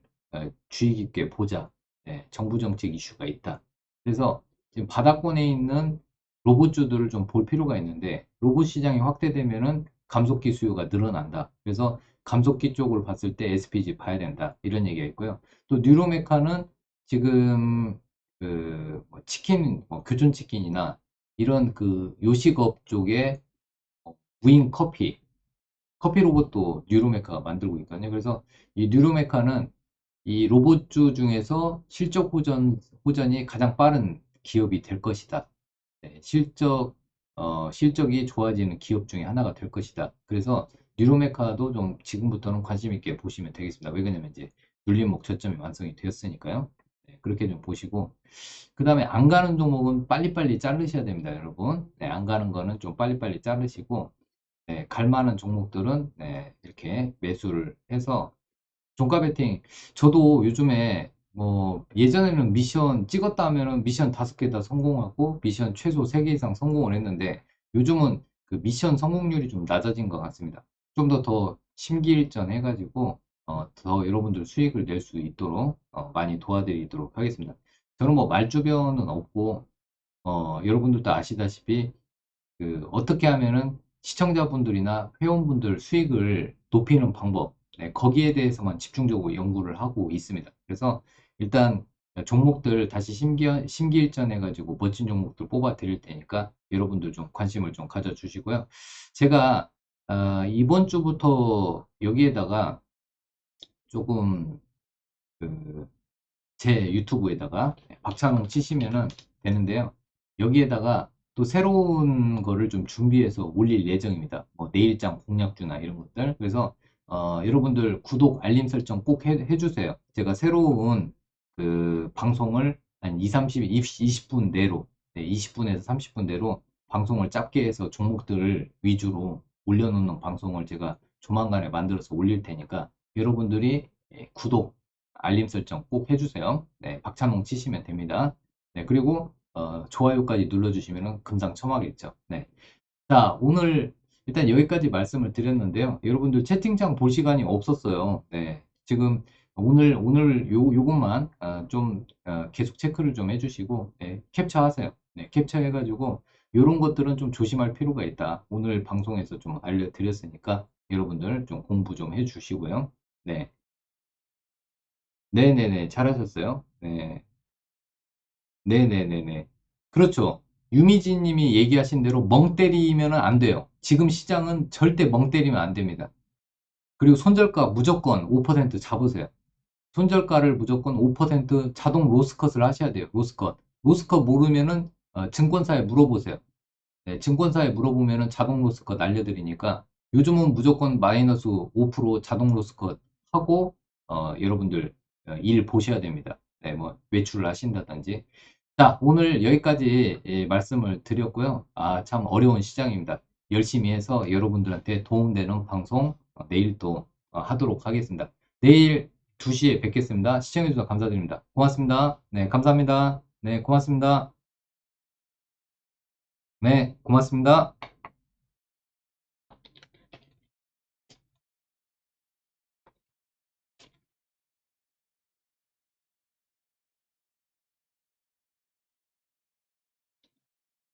주의 깊게 보자. 네, 정부 정책 이슈가 있다. 그래서 지금 바닥권에 있는 로봇주들을 좀 볼 필요가 있는데 로봇 시장이 확대되면은 감속기 수요가 늘어난다. 그래서 감속기 쪽을 봤을 때 SPG 봐야 된다. 이런 얘기가 있고요. 또 뉴로메카는 지금 그뭐 치킨, 교촌 치킨이나 이런 그 요식업 쪽에 무인 커피 로봇도 뉴로메카가 만들고 있거든요. 그래서 이 뉴로메카는 이 로봇주 중에서 호전이 가장 빠른 기업이 될 것이다. 네, 실적이 좋아지는 기업 중에 하나가 될 것이다. 그래서 뉴로메카도 좀 지금부터는 관심 있게 보시면 되겠습니다. 왜 그러냐면 이제 눌림목 저점이 완성이 되었으니까요. 네, 그렇게 좀 보시고 그 다음에 안 가는 종목은 빨리빨리 자르셔야 됩니다, 여러분. 네, 안 가는 거는 좀 빨리빨리 자르시고 네, 갈 만한 종목들은 네, 이렇게 매수를 해서 종가 베팅 저도 요즘에 뭐 예전에는 미션 찍었다 하면은 미션 5개 다 성공하고 미션 최소 3개 이상 성공을 했는데 요즘은 그 미션 성공률이 좀 낮아진 것 같습니다. 좀 더 심기일전 해가지고 더 여러분들 수익을 낼 수 있도록 많이 도와드리도록 하겠습니다. 저는 뭐 말주변은 없고 여러분들도 아시다시피 그 어떻게 하면은 시청자분들이나 회원분들 수익을 높이는 방법 네, 거기에 대해서만 집중적으로 연구를 하고 있습니다. 그래서 일단 종목들 다시 심기일전 해가지고 멋진 종목들 뽑아 드릴 테니까 여러분들 좀 관심을 좀 가져주시고요. 제가 이번 주부터 여기에다가 조금 그 제 유튜브에다가 박찬홍 치시면은 되는데요. 여기에다가 또 새로운 거를 좀 준비해서 올릴 예정입니다. 뭐 내일장 공략주나 이런 것들. 그래서 여러분들 구독, 알림 설정 꼭 해주세요. 제가 새로운 그 방송을 한 20분 내로, 네, 20분에서 30분 내로 방송을 짧게 해서 종목들을 위주로 올려놓는 방송을 제가 조만간에 만들어서 올릴 테니까 여러분들이 구독, 알림 설정 꼭 해주세요. 네, 박찬홍 치시면 됩니다. 네, 그리고 좋아요까지 눌러주시면 금상첨화겠죠. 네. 자, 오늘 일단 여기까지 말씀을 드렸는데요. 여러분들 채팅창 볼 시간이 없었어요. 네. 지금 오늘 요것만 좀 계속 체크를 좀 해주시고 네, 캡처하세요. 네, 캡처해가지고 이런 것들은 좀 조심할 필요가 있다. 오늘 방송에서 좀 알려드렸으니까 여러분들 좀 공부 좀 해주시고요. 네. 네네네. 잘하셨어요. 네. 네네네네. 그렇죠. 유미진 님이 얘기하신 대로 멍 때리면 안 돼요. 지금 시장은 절대 멍 때리면 안 됩니다. 그리고 손절가 무조건 5% 잡으세요. 손절가를 무조건 5% 자동 로스컷을 하셔야 돼요. 로스컷. 로스컷 모르면은 증권사에 물어보세요. 네, 증권사에 물어보면은 자동 로스컷 알려드리니까 요즘은 무조건 마이너스 5% 자동 로스컷 하고 여러분들 일 보셔야 됩니다. 네, 뭐 외출을 하신다든지. 자, 오늘 여기까지 말씀을 드렸고요. 아, 참 어려운 시장입니다. 열심히 해서 여러분들한테 도움되는 방송 내일 또 하도록 하겠습니다. 내일 2시에 뵙겠습니다. 시청해주셔서 감사드립니다. 고맙습니다. 네, 감사합니다. 네, 고맙습니다. 네, 고맙습니다.